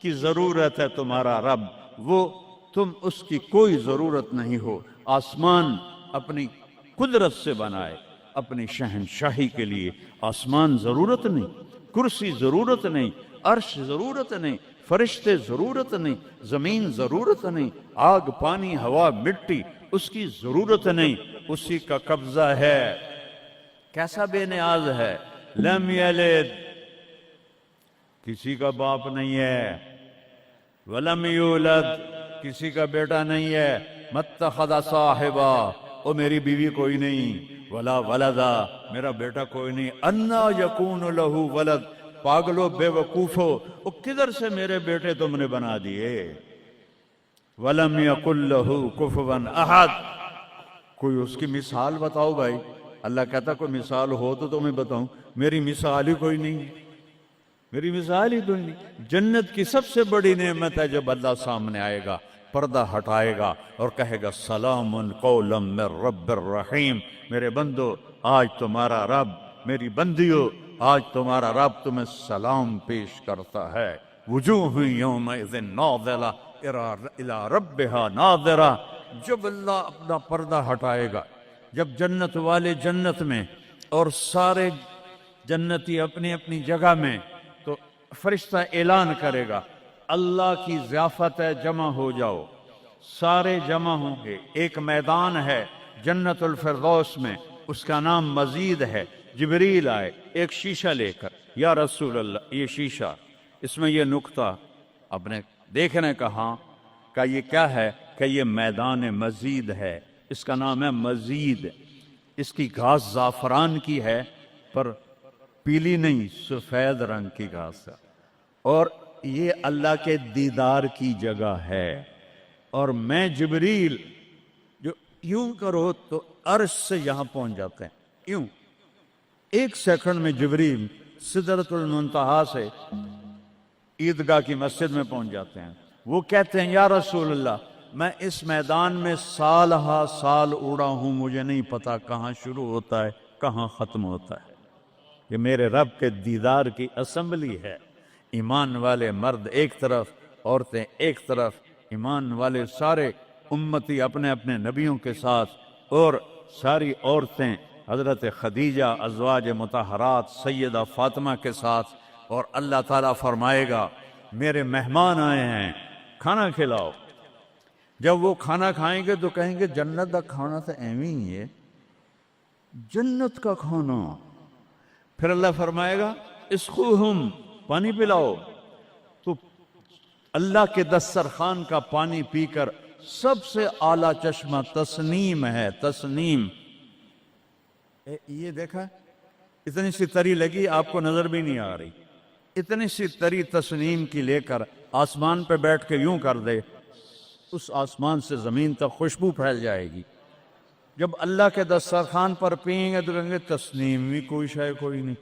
کی ضرورت ہے تمہارا رب، وہ تم اس کی کوئی ضرورت نہیں ہو۔ آسمان اپنی قدرت سے بنائے، اپنی شہنشاہی کے لیے آسمان ضرورت نہیں، کرسی ضرورت نہیں، عرش ضرورت نہیں، فرشتے ضرورت نہیں، زمین ضرورت نہیں، آگ پانی ہوا مٹی اس کی ضرورت نہیں، اسی کا قبضہ ہے۔ کیسا بے نیاز ہے؟ لم یلد، کسی کا باپ نہیں ہے، ولم یولد، کسی کا بیٹا نہیں ہے، متخذ صاحبہ، او میری بیوی کوئی نہیں، ولا ولدا، میرا بیٹا کوئی نہیں، انا یکون لہ ولد، پاگلو بے وقوفو، او کدھر سے میرے بیٹے تم نے بنا دیے؟ ولم یکن لہ کفوا احد، کوئی اس کی مثال بتاؤ بھائی۔ اللہ کہتا کوئی مثال ہو تو تمہیں بتاؤں، میری مثال ہی کوئی نہیں، میری مثال ہی کوئی نہیں۔ جنت کی سب سے بڑی نعمت ہے جب اللہ سامنے آئے گا، پردہ ہٹائے گا اور کہے گا سلام قولا من رب الرحیم، میرے بندو آج تمہارا رب، میری بندیو آج تمہارا رب تمہیں سلام پیش کرتا ہے۔ وجوہ یومئذ ناظرہ الی ربہا ناظرہ، جب اللہ اپنا پردہ ہٹائے گا، جب جنت والے جنت میں اور سارے جنتی اپنی اپنی جگہ میں، تو فرشتہ اعلان کرے گا اللہ کی ضیافت ہے، جمع ہو جاؤ۔ سارے جمع ہوں گے، ایک میدان ہے جنت الفردوس میں، اس کا نام مزید ہے۔ جبریل آئے ایک شیشہ لے کر، یا رسول اللہ یہ شیشہ، اس میں یہ نقطہ اپنے دیکھنے کا، ہاں کہ یہ کیا ہے؟ کہ یہ میدان مزید ہے، اس کا نام ہے مزید۔ اس کی گھاس زعفران کی ہے، پر پیلی نہیں، سفید رنگ کی گھاس ہے، اور یہ اللہ کے دیدار کی جگہ ہے۔ اور میں جبریل جو یوں کرو تو عرش سے یہاں پہنچ جاتے ہیں، یوں ایک سیکنڈ میں جبریل سدرۃ المنتہا سے عیدگاہ کی مسجد میں پہنچ جاتے ہیں۔ وہ کہتے ہیں یا رسول اللہ میں اس میدان میں سال ہا سال اڑا ہوں، مجھے نہیں پتا کہاں شروع ہوتا ہے کہاں ختم ہوتا ہے۔ یہ میرے رب کے دیدار کی اسمبلی ہے۔ ایمان والے مرد ایک طرف، عورتیں ایک طرف، ایمان والے سارے امتی اپنے اپنے نبیوں کے ساتھ، اور ساری عورتیں حضرت خدیجہ ازواج مطہرات سیدہ فاطمہ کے ساتھ، اور اللہ تعالیٰ فرمائے گا میرے مہمان آئے ہیں کھانا کھلاؤ۔ جب وہ کھانا کھائیں گے تو کہیں گے جنت کا کھانا تو ایویں ہی ہے، جنت کا کھانا۔ پھر اللہ فرمائے گا اسقوہم، پانی پلاؤ، تو اللہ کے دسترخوان کا پانی پی کر سب سے اعلیٰ چشمہ تسنیم ہے، تسنیم۔ یہ دیکھا اتنی سی تری لگی، آپ کو نظر بھی نہیں آ رہی، اتنی سی تری تسنیم کی لے کر آسمان پہ بیٹھ کے یوں کر دے، اس آسمان سے زمین تک خوشبو پھیل جائے گی۔ جب اللہ کے دسترخوان پر پئیں گے تو کہیں گے تسنیم بھی کوئی شے کوئی نہیں۔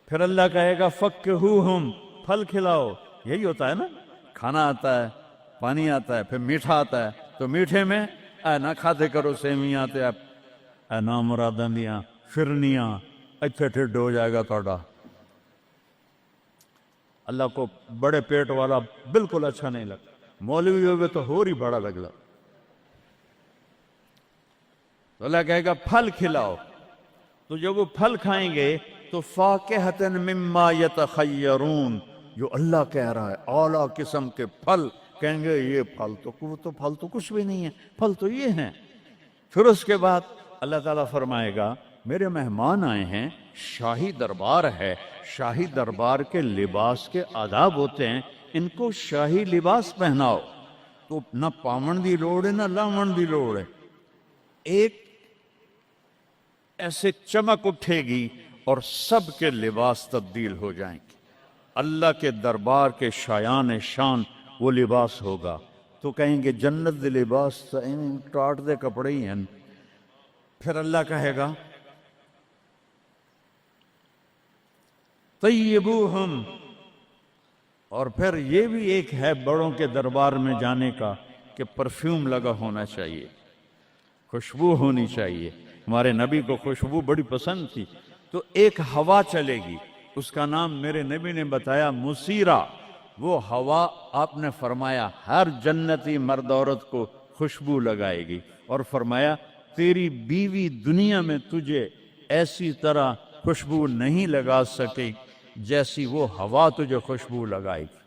پھر اللہ کہے گا فکہوہم، پھل کھلاؤ۔ یہی ہوتا ہے نا، کھانا آتا ہے، پانی آتا ہے، پھر میٹھا آتا ہے، تو میٹھے میں اے نہ کھاتے کرو سیویاں تے اے نا مراداں دیاں فرنیاں، اتھے ٹھڈ ہو جائے گا توڑا۔ اللہ کو بڑے پیٹ والا بالکل اچھا نہیں لگتا، مولوی ہوئے تو ہی بڑا لگتا۔ تو اللہ کہے گا پھل کھلاؤ، تو جب وہ پھل کھائیں گے تو فاکہۃ مما یتخیرون، جو اللہ کہہ رہا ہے اعلیٰ قسم کے پھل، کہیں گے یہ پھل تو کچھ بھی نہیں ہے، پھل تو یہ ہیں۔ پھر اس کے بعد اللہ تعالیٰ فرمائے گا میرے مہمان آئے ہیں، شاہی دربار ہے، شاہی دربار کے لباس کے آداب ہوتے ہیں، ان کو شاہی لباس پہناؤ۔ تو نہ پاون دی لوڑ ہے نہ لاون دی لوڑ ہے، ایک ایسے چمک اٹھے گی اور سب کے لباس تبدیل ہو جائیں گے۔ اللہ کے دربار کے شایان شان وہ لباس ہوگا، تو کہیں گے جنت دے لباس ٹاٹ دے کپڑے ہی ہیں۔ پھر اللہ کہے گا طیبوہم، اور پھر یہ بھی ایک ہے بڑوں کے دربار میں جانے کا کہ پرفیوم لگا ہونا چاہیے، خوشبو ہونی چاہیے۔ ہمارے نبی کو خوشبو بڑی پسند تھی، تو ایک ہوا چلے گی، اس کا نام میرے نبی نے بتایا مسیرہ۔ وہ ہوا آپ نے فرمایا ہر جنتی مرد عورت کو خوشبو لگائے گی، اور فرمایا تیری بیوی دنیا میں تجھے ایسی طرح خوشبو نہیں لگا سکی جیسی وہ ہوا تجھے خوشبو لگائے گی۔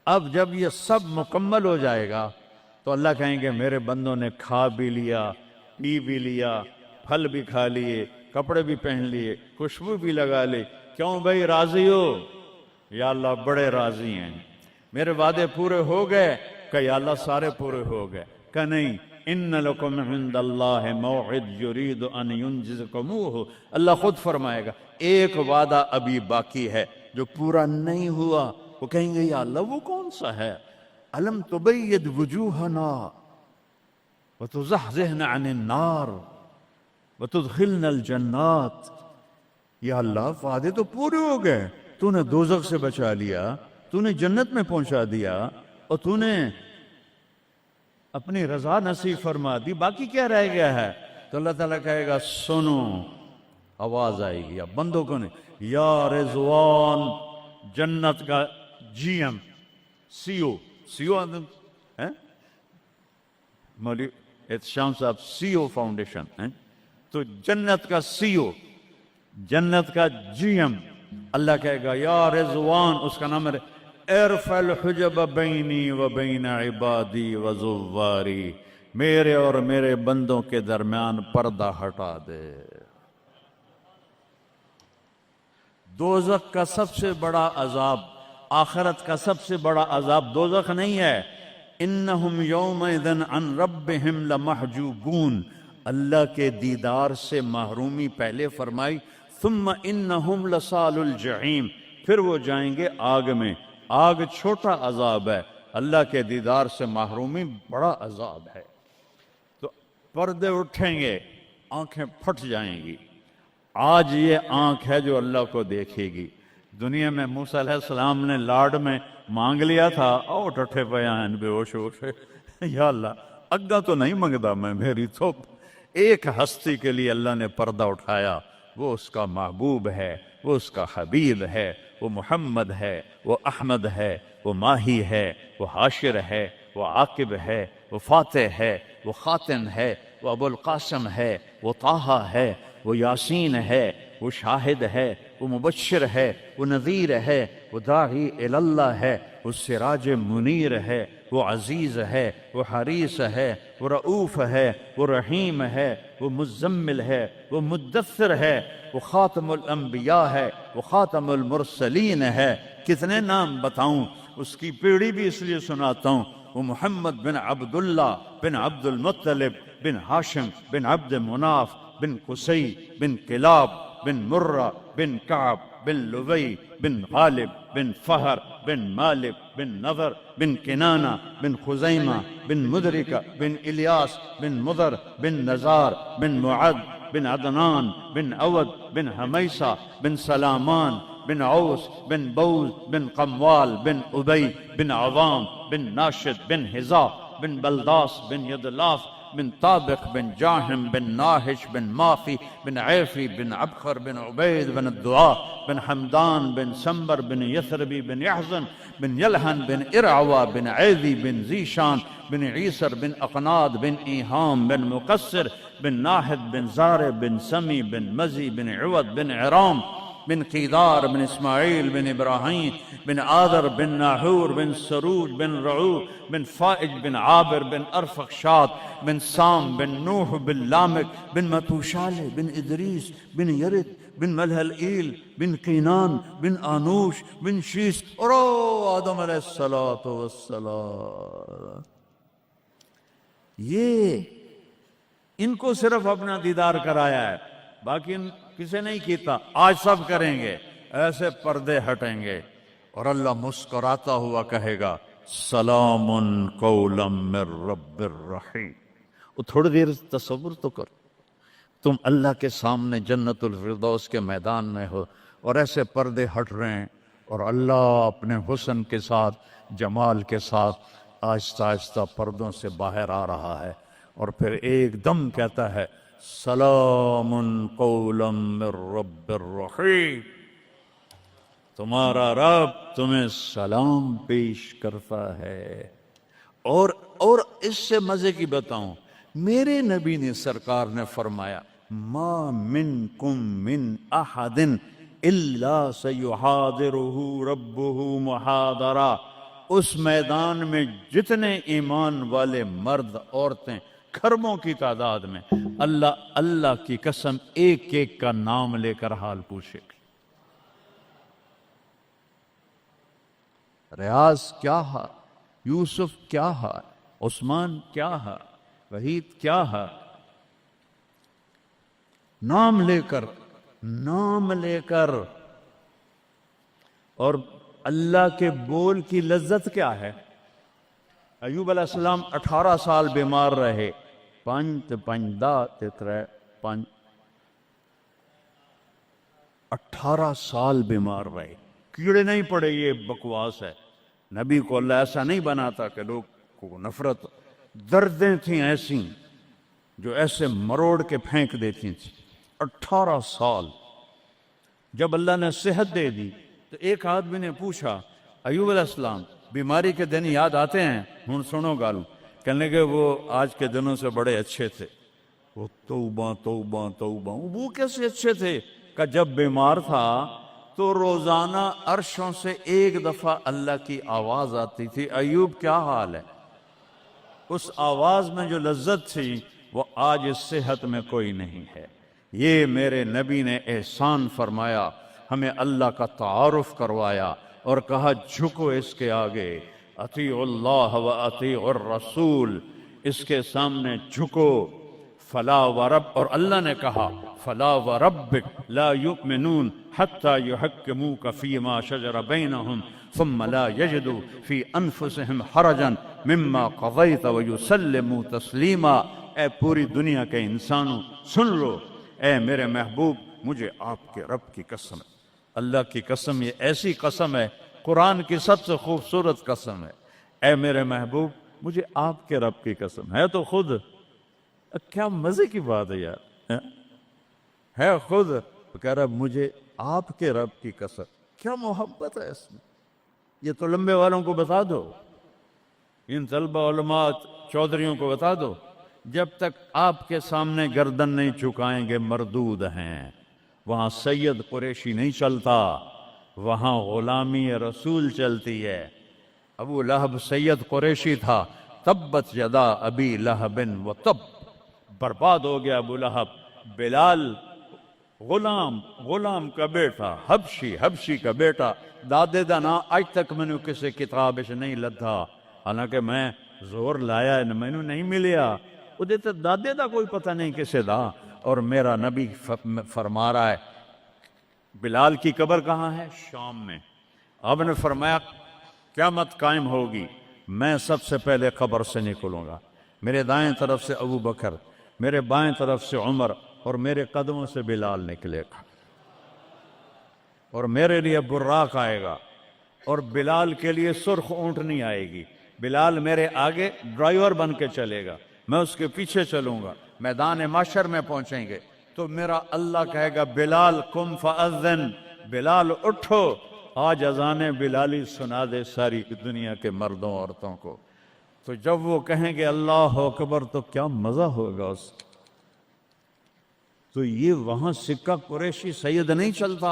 اب جب یہ سب مکمل ہو جائے گا تو اللہ کہیں گے میرے بندوں نے کھا بھی لیا، پی بھی لیا، پھل بھی کھا لیے، کپڑے بھی پہن لیے، خوشبو بھی لگا لی، کیوں بھائی راضی ہو؟ یا اللہ بڑے راضی ہیں، میرے وعدے پورے ہو گئے؟ کہ یا اللہ سارے پورے ہو گئے۔ کہ نہیں، ان لکم عند اللہ موعد یرید ان ینجزکموہ، اللہ خود فرمائے گا ایک وعدہ ابھی باقی ہے جو پورا نہیں ہوا۔ وہ کہیں گے یا اللہ وہ کون سا ہے؟ الم تبید وجوہنا وتزحزحنا عن النار وتدخلنا الجنات۔ یا اللہ وعدے تو پورے ہو گئے، تو نے دوزخ سے بچا لیا، تو نے جنت میں پہنچا دیا، اور تو نے اپنی رضا نصیب فرما دی، باقی کیا رہ گیا ہے؟ تو اللہ تعالیٰ کہے گا سنو، آواز آئے گی اب بندوں کو نہیں، یا رضوان، جنت کا جی ایم، سی او ہے مولوی احتشام صاحب، سی او فاؤنڈیشن ہے، تو جنت کا سی او، جنت کا جی ایم، اللہ کہے گا یا رضوان، اس کا نام ہے ارفع الحجب بینی و بین عبادی و زواری، میرے اور میرے بندوں کے درمیان پردہ ہٹا دے۔ دوزخ کا سب سے بڑا عذاب، آخرت کا سب سے بڑا عذاب دوزخ نہیں ہے، انہم یومئذ عن ربہم لمحجوبون، اللہ کے دیدار سے محرومی پہلے فرمائی، ثم انہم لصال الجحیم، پھر وہ جائیں گے آگ میں۔ آگ چھوٹا عذاب ہے، اللہ کے دیدار سے محرومی بڑا عذاب ہے۔ تو پردے اٹھیں گے، آنکھیں پھٹ جائیں گی۔ آج یہ آنکھ ہے جو اللہ کو دیکھے گی۔ دنیا میں موسیٰ علیہ السلام نے لاڈ میں مانگ لیا تھا، او ٹھٹھے پیان بے ہوش ہو سے، یا اللہ اگا تو نہیں منگدا میں، میری تو ایک ہستی کے لیے اللہ نے پردہ اٹھایا، وہ اس کا محبوب ہے، وہ اس کا حبیب ہے، وہ محمد ہے، وہ احمد ہے، وہ ماہی ہے، وہ حاشر ہے، وہ عاقب ہے، وہ فاتح ہے، وہ خاتم ہے، وہ ابو القاسم ہے، وہ طٰہٰ ہے، وہ یاسین ہے، وہ شاہد ہے، وہ مبشر ہے، وہ نذیر ہے، وہ داعی اللہ ہے، وہ سراج منیر ہے، وہ عزیز ہے، وہ حریص ہے، وہ رؤوف ہے، وہ رحیم ہے، وہ مزمل ہے، وہ مدثر ہے، وہ خاتم الانبیاء ہے، وہ خاتم المرسلین ہے۔ کتنے نام بتاؤں، اس کی پیڑھی بھی اس لیے سناتا ہوں۔ وہ محمد بن عبداللہ بن عبد المطلب بن ہاشم بن عبد مناف بن قصی بن کلاب بن مرہ بن کعب بن لبی بن غالب بن فہر بن مالک بن نضر بن کنانہ بن خزیمہ بن مدرکہ بن الیاس بن مضر بن نزار بن معد بن عدنان بن عود بن حمیسہ بن سلامان بن عوس بن بوز بن قموال بن ابی بن عوام بن ناشد بن حزا بن بلداس بن یدلاف بن طابق بن جاہم بن ناہش بن مافی بن عیفی بن عبخر بن عبید بن الدعاء بن حمدان بن سنبر بن یثربی بن یحزن بن یلحن بن ارعوا بن عیذی بن زیشان بن عیسر بن اقناد بن ایہام بن مقصر بن ناحد بن زار بن سمی بن مزی بن عود بن عرام بن قیدار بن اسماعیل بن ابراہیم بن آدر بن ناحور بن سروج بن رعو بن فائج بن عابر بن ارفخشاد بن سام بن نوح بن لامک بن متوشالہ بن ادریس بن یرد بن ملہلئیل بن قینان بن آنوش بن شیس اور آدم علیہ السلام. یہ ان کو صرف اپنا دیدار کرایا ہے، باقی کسی نہیں کیتا. آج سب کریں گے، ایسے پردے ہٹیں گے اور اللہ مسکراتا ہوا کہے گا سلام قولا من رب الرحیم. وہ تھوڑی دیر تصور تو کر، تم اللہ کے سامنے جنت الفردوس کے میدان میں ہو اور ایسے پردے ہٹ رہے ہیں اور اللہ اپنے حسن کے ساتھ، جمال کے ساتھ آہستہ آہستہ پردوں سے باہر آ رہا ہے اور پھر ایک دم کہتا ہے سلام قولا من رب الرحیم. تمہارا رب تمہیں سلام پیش کرتا ہے. اور اس سے مزے کی بتاؤں، میرے نبی نے سرکار نے فرمایا ما منکم من احد الا سیحاضرہ ربہ محاضرہ. اس میدان میں جتنے ایمان والے مرد عورتیں کھربوں کی تعداد میں، اللہ کی قسم ایک ایک کا نام لے کر حال پوچھے گی. ریاض کیا ہے، یوسف کیا ہے، عثمان کیا ہے، وحید کیا ہے، نام لے کر. اور اللہ کے بول کی لذت کیا ہے. ایوب علیہ السلام 18 سال بیمار رہے. 18 سال بیمار رہے، کیڑے نہیں پڑے. یہ بکواس ہے. نبی کو اللہ ایسا نہیں بناتا کہ لوگ کو نفرت. دردیں تھیں ایسی جو ایسے مروڑ کے پھینک دیتی تھیں. 18 سال. جب اللہ نے صحت دے دی تو ایک آدمی نے پوچھا ایوب علیہ السلام بیماری کے دن یاد آتے ہیں؟ ہن سنو گالو. کہنے کہ وہ آج کے دنوں سے بڑے اچھے تھے. وہ توبہ توبہ توبہ. وہ کیسے اچھے تھے کہ جب بیمار تھا تو روزانہ عرشوں سے ایک دفعہ اللہ کی آواز آتی تھی ایوب کیا حال ہے. اس آواز میں جو لذت تھی وہ آج اس صحت میں کوئی نہیں ہے. یہ میرے نبی نے احسان فرمایا، ہمیں اللہ کا تعارف کروایا اور کہا جھکو اس کے آگے، اطیعوا اللہ و اطیعوا الرسول، اس کے سامنے جھکو. فلا ورب، اور اللہ نے کہا فلا وربک لا یؤمنون حتی یحکموک فیما شجر بینہم ثم لا یجدوا فی انفسہم حرجا مما قضیت ویسلموا تسلیما. اے پوری دنیا کے انسانوں سن لو، اے میرے محبوب مجھے آپ کے رب کی قسم ہے. اللہ کی قسم، یہ ایسی قسم ہے، قرآن کی سب سے خوبصورت قسم ہے. اے میرے محبوب مجھے آپ کے رب کی قسم ہے. تو خود کیا مزے کی بات ہے یار، ہے خود کہہ رہا مجھے آپ کے رب کی قسم. کیا محبت ہے اس میں. یہ تو لمبے والوں کو بتا دو، ان طلبہ علماء چودھریوں کو بتا دو، جب تک آپ کے سامنے گردن نہیں جھکائیں گے مردود ہیں. وہاں سید قریشی نہیں چلتا، وہاں غلامی رسول چلتی ہے. ابو لہب سید قریشی تھا. تبت یدا ابی لہب و تب، برباد ہو گیا ابو لہب. بلال غلام کا بیٹا، حبشی کا بیٹا، دادے دا نا آج تک میں نے کسی کتاب سے نہیں لدھا، حالانکہ میں زور لایا میں نے نہیں ملیا. وہ دیتے دادے دا کوئی پتہ نہیں کسے دا. اور میرا نبی فرما رہا ہے بلال کی قبر کہاں ہے؟ شام میں. آپ نے فرمایا قیامت قائم ہوگی، میں سب سے پہلے قبر سے نکلوں گا. میرے دائیں طرف سے ابو بکر، میرے بائیں طرف سے عمر، اور میرے قدموں سے بلال نکلے گا. اور میرے لیے براق آئے گا اور بلال کے لیے سرخ اونٹنی آئے گی. بلال میرے آگے ڈرائیور بن کے چلے گا، میں اس کے پیچھے چلوں گا. میدان محشر میں پہنچیں گے تو میرا اللہ کہے گا بلال قم فاذن، بلال اٹھو آج اذان بلالی سنا دے ساری دنیا کے مردوں عورتوں کو. تو جب وہ کہیں گے اللہ اکبر تو کیا مزہ ہوگا اس. تو یہ وہاں سکہ قریشی سید نہیں چلتا،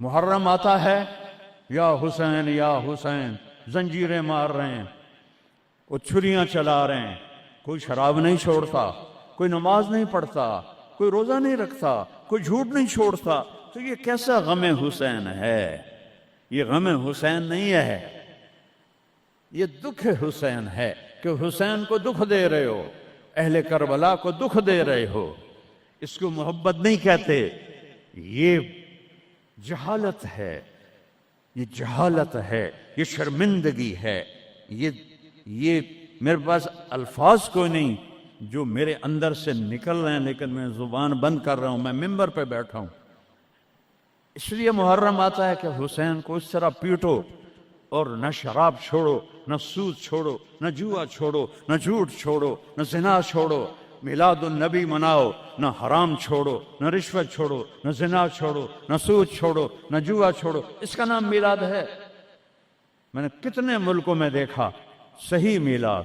محرم آتا ہے، یا حسین زنجیریں مار رہے ہیں، وہ چھریاں چلا رہے ہیں، کوئی شراب نہیں چھوڑتا، کوئی نماز نہیں پڑھتا، کوئی روزہ نہیں رکھتا، کوئی جھوٹ نہیں چھوڑتا، تو یہ کیسا غم حسین ہے؟ یہ غم حسین نہیں ہے، یہ دکھ حسین ہے کہ حسین کو دکھ دے رہے ہو، اہل کربلا کو دکھ دے رہے ہو۔ اس کو محبت نہیں کہتے، یہ جہالت ہے، یہ جہالت ہے، یہ شرمندگی ہے، یہ میرے پاس الفاظ کوئی نہیں جو میرے اندر سے نکل رہے ہیں، لیکن میں زبان بند کر رہا ہوں، میں ممبر پہ بیٹھا ہوں۔ اس لیے محرم آتا ہے کہ حسین کو اس طرح پیٹو، اور نہ شراب چھوڑو، نہ سود چھوڑو، نہ جوا چھوڑو، نہ جھوٹ چھوڑو، نہ زنا چھوڑو، میلاد النبی مناؤ، نہ حرام چھوڑو، نہ رشوت چھوڑو، نہ زنا چھوڑو، نہ سود چھوڑو، نہ جوا چھوڑو۔ اس کا نام میلاد ہے۔ میں نے کتنے ملکوں میں دیکھا صحیح میلاد،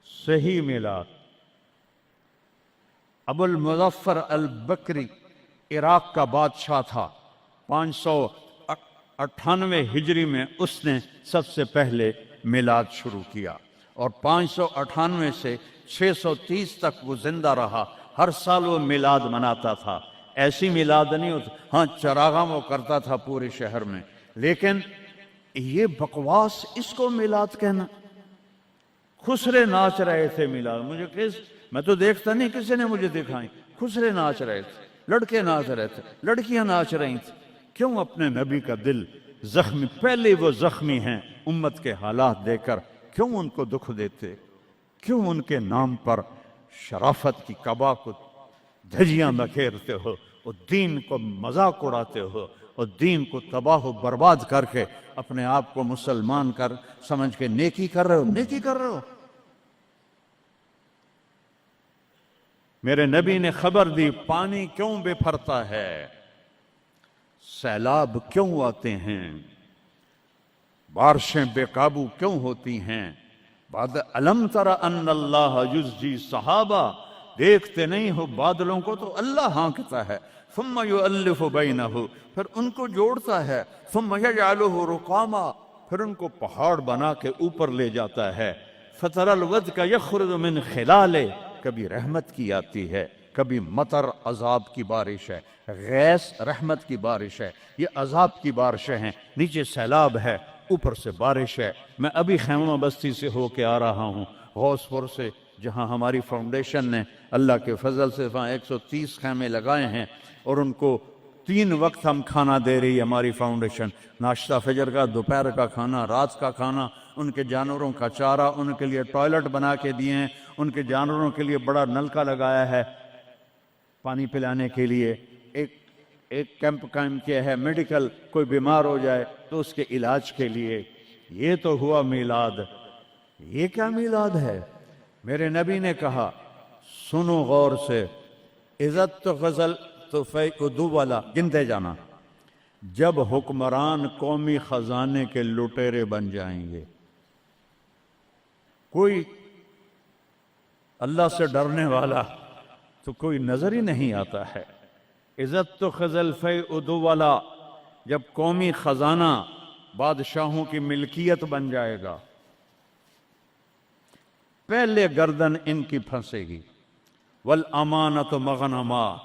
صحیح میلاد۔ ابو المظفر البکری عراق کا بادشاہ تھا، 598 ہجری میں اس نے سب سے پہلے میلاد شروع کیا، اور 598 سے 630 تک وہ زندہ رہا۔ ہر سال وہ میلاد مناتا تھا۔ ایسی میلاد نہیں ہوتا، ہاں چراغاں وہ کرتا تھا پورے شہر میں، لیکن یہ بکواس، اس کو میلاد کہنا۔ خسرے ناچ رہے تھے میلاد، میں تو دیکھتا نہیں، کسی نے مجھے دکھائی، خسرے ناچ رہے تھے، لڑکے ناچ رہے تھے، لڑکیاں ناچ رہی تھیں۔ کیوں اپنے نبی کا دل زخمی، پہلے وہ زخمی ہیں امت کے حالات دے کر، کیوں ان کو دکھ دیتے؟ کیوں ان کے نام پر شرافت کی قبا کو دھجیاں بکھیرتے ہو، اور دین کو مذاق اڑاتے ہو، اور دین کو تباہ و برباد کر کے اپنے آپ کو مسلمان کر سمجھ کے نیکی کر رہے ہو؟ نیکی کر رہے ہو۔ میرے نبی نے خبر دی، پانی کیوں بپھرتا ہے، سیلاب کیوں آتے ہیں، بارشیں بے قابو کیوں ہوتی ہیں۔ بعد الم تر ان اللہ یزجی صحابہ، دیکھتے نہیں ہو بادلوں کو تو اللہ ہانکتا ہے، ثم یؤلف بینہ، پھر ان کو جوڑتا ہے، ثم یجعلہ رقاما، پھر ان کو پہاڑ بنا کے اوپر لے جاتا ہے، فتر الودق یخرج من خلالہ، کبھی رحمت کی آتی ہے، کبھی مطر عذاب کی بارش ہے، غیث رحمت کی بارش ہے، یہ عذاب کی بارشیں ہیں، نیچے سیلاب ہے، اوپر سے بارش ہے۔ میں ابھی خیمہ بستی سے ہو کے آ رہا ہوں، غوث پور سے، جہاں ہماری فاؤنڈیشن نے اللہ کے فضل سے وہاں 130 خیمے لگائے ہیں، اور ان کو 3 وقت ہم کھانا دے رہی ہے ہماری فاؤنڈیشن، ناشتہ فجر کا، دوپہر کا کھانا، رات کا کھانا، ان کے جانوروں کا چارہ، ان کے لیے ٹوائلٹ بنا کے دیے ہیں، ان کے جانوروں کے لیے بڑا نلکا لگایا ہے پانی پلانے کے لیے، ایک کیمپ قائم کیا ہے، میڈیکل، کوئی بیمار ہو جائے تو اس کے علاج کے لیے۔ یہ تو ہوا میلاد۔ یہ کیا میلاد ہے؟ میرے نبی نے کہا، سنو غور سے، عزت تو غزل تو فیعدو والا، گنتے جانا، جب حکمران قومی خزانے کے لٹیرے بن جائیں گے، کوئی اللہ سے ڈرنے والا تو کوئی نظر ہی نہیں آتا ہے۔ عزت تو خزل فیعدو والا، جب قومی خزانہ بادشاہوں کی ملکیت بن جائے گا، پہلے گردن ان کی پھنسے گی۔ والامانۃ مغنما،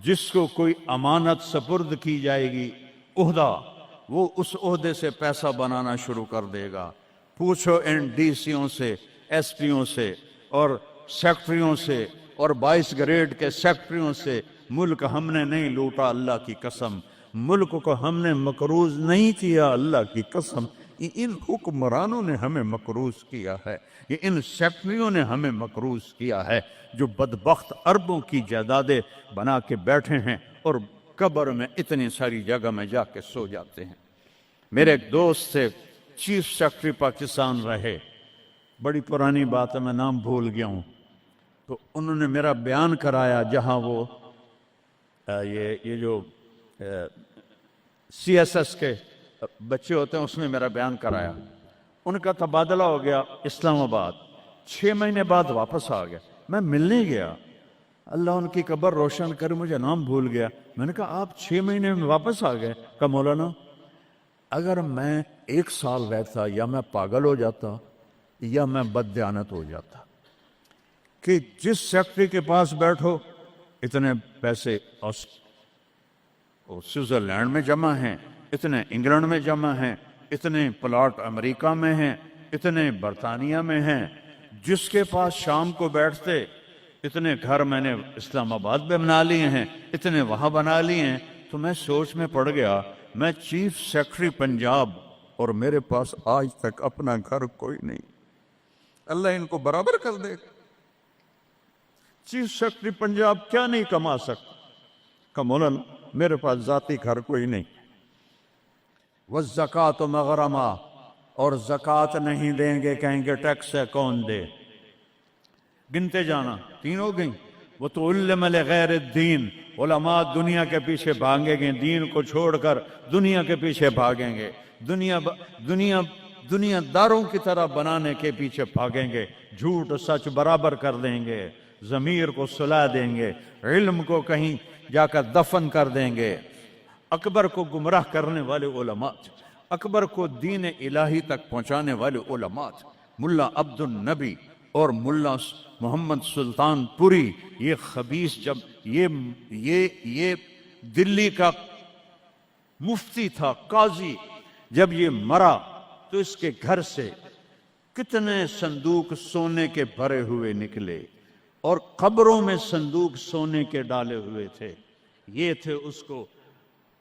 جس کو کوئی امانت سپرد کی جائے گی، عہدہ، وہ اس عہدے سے پیسہ بنانا شروع کر دے گا۔ پوچھو ان ڈی سیوں سے، ایس پیوں سے، اور سیکٹریوں سے، اور 22 گریڈ کے سیکٹریوں سے، ملک ہم نے نہیں لوٹا اللہ کی قسم، ملک کو ہم نے مقروض نہیں کیا اللہ کی قسم، ان حکمرانوں نے ہمیں مقروض کیا ہے، یہ ان سیکٹریوں نے ہمیں مقروض کیا ہے، جو بدبخت اربوں کی جائیدادیں بنا کے بیٹھے ہیں اور قبر میں اتنی ساری جگہ میں جا کے سو جاتے ہیں۔ میرے ایک دوست سے چیف سیکرٹری پاکستان رہے، بڑی پرانی بات ہے، میں نام بھول گیا ہوں، تو انہوں نے میرا بیان کرایا، جہاں وہ یہ جو سی ایس ایس کے بچے ہوتے ہیں، اس میں میرا بیان کرایا۔ ان کا تبادلہ ہو گیا اسلام آباد، 6 مہینے بعد واپس آ گیا۔ میں ملنے گیا، اللہ ان کی قبر روشن کرے، مجھے نام بھول گیا۔ میں نے کہا آپ 6 مہینے میں واپس آ گئے؟ کہا مولانا اگر میں 1 سال رہتا یا میں پاگل ہو جاتا یا میں بددیانت ہو جاتا، کہ جس سیکٹری کے پاس بیٹھو اتنے پیسے سوئٹزرلینڈ میں جمع ہیں، اتنے انگلینڈ میں جمع ہیں، اتنے پلاٹ امریکہ میں ہیں، اتنے برطانیہ میں ہیں، جس کے پاس شام کو بیٹھتے اتنے گھر میں نے اسلام آباد میں بنا لیے ہیں، اتنے وہاں بنا لیے ہیں۔ تو میں سوچ میں پڑ گیا، میں چیف سیکرٹری پنجاب اور میرے پاس آج تک اپنا گھر کوئی نہیں، اللہ ان کو برابر کر دے۔ چیف سیکرٹری پنجاب کیا نہیں کما سکتا؟ کہ مولانا میرے پاس ذاتی گھر کوئی نہیں۔ والزکوٰۃ مغرمہ، اور زکوٰۃ نہیں دیں گے، کہیں گے ٹیکس ہے کون دے؟ گنتے جانا، 3 ہو گئیں۔ وَتُعَلِّمَ لِغَيْرِ الدِّينِ، علماء دنیا کے پیچھے بھاگیں گے، دین کو چھوڑ کر دنیا کے پیچھے بھاگیں گے، دنیا داروں کی طرح بنانے کے پیچھے بھاگیں گے، جھوٹ سچ برابر کر دیں گے، ضمیر کو سلا دیں گے، علم کو کہیں جا کر دفن کر دیں گے۔ اکبر کو گمراہ کرنے والے علماء، اکبر کو دین الہی تک پہنچانے والے علماء، ملا عبد النبی اور ملا محمد سلطان پوری، یہ خبیث، جب یہ دلی کا مفتی تھا، قاضی، جب یہ مرا تو اس کے گھر سے کتنے صندوق سونے کے بھرے ہوئے نکلے، اور قبروں میں صندوق سونے کے ڈالے ہوئے تھے۔ یہ تھے اس کو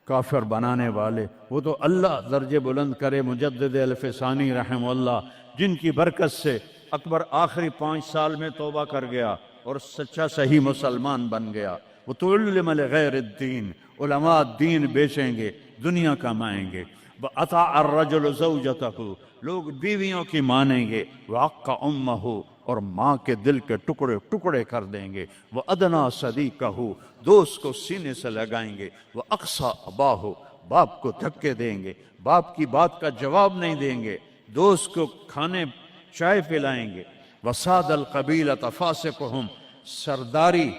کافر بنانے والے۔ وہ تو اللہ درجے بلند کرے مجدد الفسانی رحمہ اللہ، جن کی برکت سے اکبر آخری 5 سال میں توبہ کر گیا اور سچا صحیح مسلمان بن گیا۔ وَتُعَلِّمَ لِغَيْرِ الدِّينِ، علماء دین بیچیں گے، دنیا کمائیں گے۔ وَأَطَاعَ الرَّجُلُ زَوْجَتَهُ، لوگ بیویوں کی مانیں گے۔ وَعَقَّ أُمَّهُ، اور ماں کے دل کے ٹکڑے ٹکڑے کر دیں گے۔ وَأَدْنَا صَدِيقَهُ، دوست کو سینے سے لگائیں گے۔ وَأَقْصَى أَبَاهُ، باپ کو دھکے دیں گے، باپ کی بات کا جواب نہیں دیں گے، دوست کو کھانے چائے پلائیں گے۔ وَسَادَ الْقَبِيلَةَ فَاسِقُهُمْ، سرداری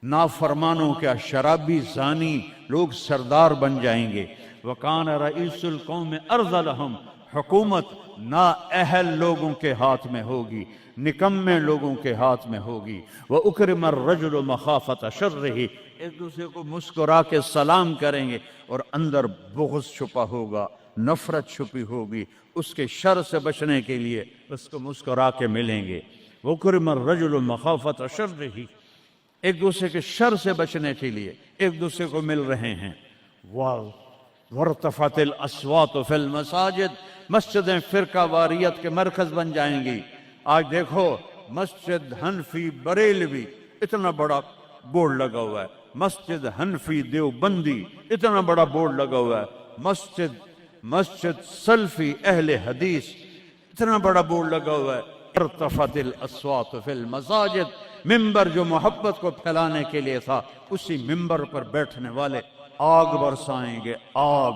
نافرمانوں کا، شرابی زانی لوگ سردار بن جائیں گے۔ وَكَانَ رَئِيسُ الْقَوْمِ أَرْذَلَهُمْ، حکومت نااہل لوگوں کے ہاتھ میں ہوگی، نکمے لوگوں کے ہاتھ میں ہوگی۔ وَأُكْرِمَ الرَّجُلُ مَخَافَةَ شَرِّهِ، ایک دوسرے کو مسکرا کے سلام کریں گے، اور اندر بغض چھپا ہوگا، نفرت چھپی ہوگی، اس کے شر سے بچنے کے لیے اس کو مسکرا کے ملیں گے۔ وَأُكْرِمَ الرَّجُلُ مَخَافَةَ شَرِّهِ، ایک دوسرے کے شر سے بچنے کے لیے ایک دوسرے کو مل رہے ہیں۔ وَارْتَفَعَتِ الْأَصْوَاتُ فِي الْمَسَاجِدِ، مسجدیں فرقہ واریت کے مرکز بن جائیں گی۔ آج دیکھو مسجد حنفی بریلوی اتنا بڑا بورڈ لگا ہوا ہے، مسجد حنفی دیوبندی اتنا بڑا بورڈ لگا ہوا ہے، مسجد سلفی اہل حدیث اتنا بڑا بورڈ لگا ہوا ہے۔ ارتفعت الاصوات فی المساجد، ممبر جو محبت کو پھیلانے کے لیے تھا، اسی ممبر پر بیٹھنے والے آگ برسائیں گے، آگ۔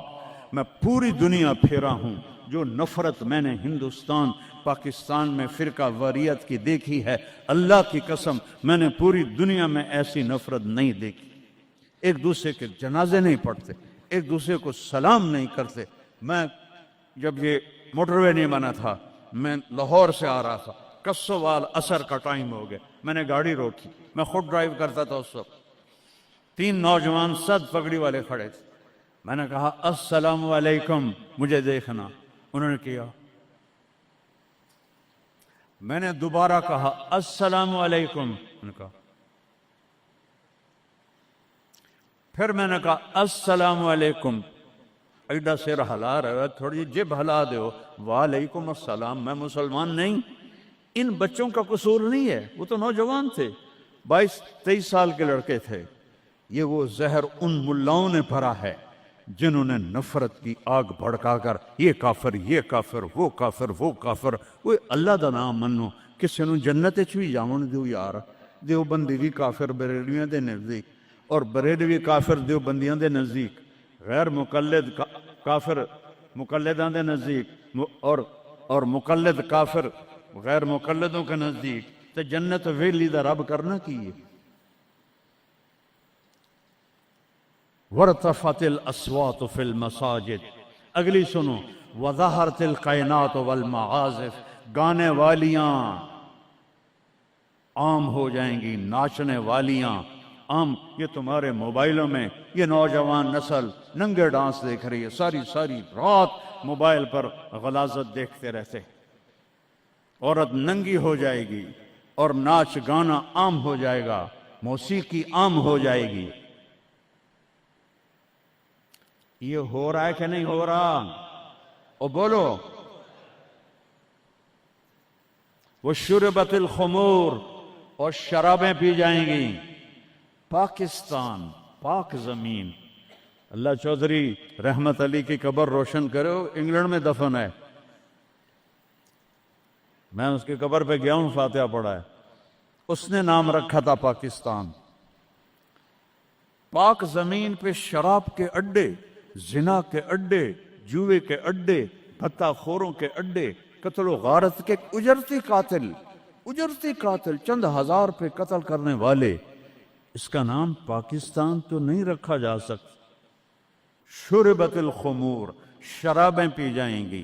میں پوری دنیا پھیرا ہوں، جو نفرت میں نے ہندوستان پاکستان میں فرقہ واریت کی دیکھی ہے، اللہ کی قسم میں نے پوری دنیا میں ایسی نفرت نہیں دیکھی۔ ایک دوسرے کے جنازے نہیں پڑھتے، ایک دوسرے کو سلام نہیں کرتے۔ میں جب یہ موٹر وے نہیں بنا تھا، میں لاہور سے آ رہا تھا، کسوال عصر کا ٹائم ہو گیا، میں نے گاڑی روکی، میں خود ڈرائیو کرتا تھا اس وقت، 3 نوجوان سد پگڑی والے کھڑے تھے۔ میں نے کہا السلام علیکم، مجھے دیکھنا، انہوں نے کیا۔ میں نے دوبارہ کہا السلام علیکم، انہوں نے کہا۔ پھر میں نے کہا السلام علیکم، ایڈا سر ہلا رہا ہے، تھوڑی جب ہلا دو، وعلیکم السلام، میں مسلمان نہیں؟ ان بچوں کا قصور نہیں ہے، وہ تو نوجوان تھے، 22-23 سال کے لڑکے تھے۔ یہ وہ زہر ان ملاؤں نے بھرا ہے جنہوں نے نفرت کی آگ بھڑکا کر یہ کافر، یہ کافر، وہ کافر، وہ کافر۔ وہ اللہ دا نام منو، کسی نو جنت وچ بھی جاون دیو یار۔ دیوبندی بھی کافر بریلویاں دے نزدیک، اور بریلوی کافر دیوبندیاں دے نزدیک، غیر مقلد کافر مقلداں دے نزدیک، اور مقلد کافر غیر مقلدوں کے نزدیک۔ تے جنت ویلی دا رب کرنا کی ہے؟ ورتفت الاصوات فی المساجد. اگلی سنو، وظہرت القینات والمعازف، گانے والیاں عام ہو جائیں گی، ناچنے والیاں عام. یہ تمہارے موبائلوں میں یہ نوجوان نسل ننگے ڈانس دیکھ رہی ہے، ساری رات موبائل پر غلاظت دیکھتے رہتے. عورت ننگی ہو جائے گی اور ناچ گانا عام ہو جائے گا، موسیقی عام ہو جائے گی. یہ ہو رہا ہے کہ نہیں ہو رہا؟ او بولو. وشربت الخمور، اور شرابیں پی جائیں گی. پاکستان، پاک زمین. اللہ چودھری رحمت علی کی قبر روشن کرو، انگلینڈ میں دفن ہے. میں اس کی قبر پہ گیا ہوں، فاتحہ پڑھا ہے. اس نے نام رکھا تھا پاکستان. پاک زمین پہ شراب کے اڈے، زنا کے اڈے، جوئے کے اڈے، بھتہ خوروں کے اڈے، قتل و غارت کے اجرتی قاتل چند ہزار پہ قتل کرنے والے. اس کا نام پاکستان تو نہیں رکھا جا سکتا. شربت الخمور، شرابیں پی جائیں گی.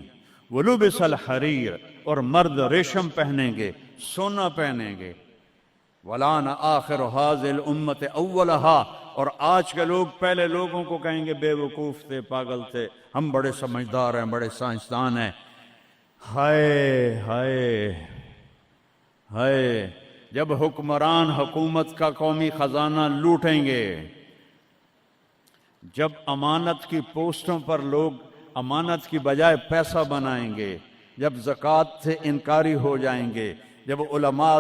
ولبس الحریر، اور مرد ریشم پہنیں گے، سونا پہنیں گے. ولان آخر هذه الامت اولها، اور آج کے لوگ پہلے لوگوں کو کہیں گے بے وقوف تھے، پاگل تھے، ہم بڑے سمجھدار ہیں، بڑے سائنسدان ہیں. ہائے ہائے ہائے، جب حکمران حکومت کا قومی خزانہ لوٹیں گے، جب امانت کی پوسٹوں پر لوگ امانت کی بجائے پیسہ بنائیں گے، جب زکوٰۃ سے انکاری ہو جائیں گے، جب علماء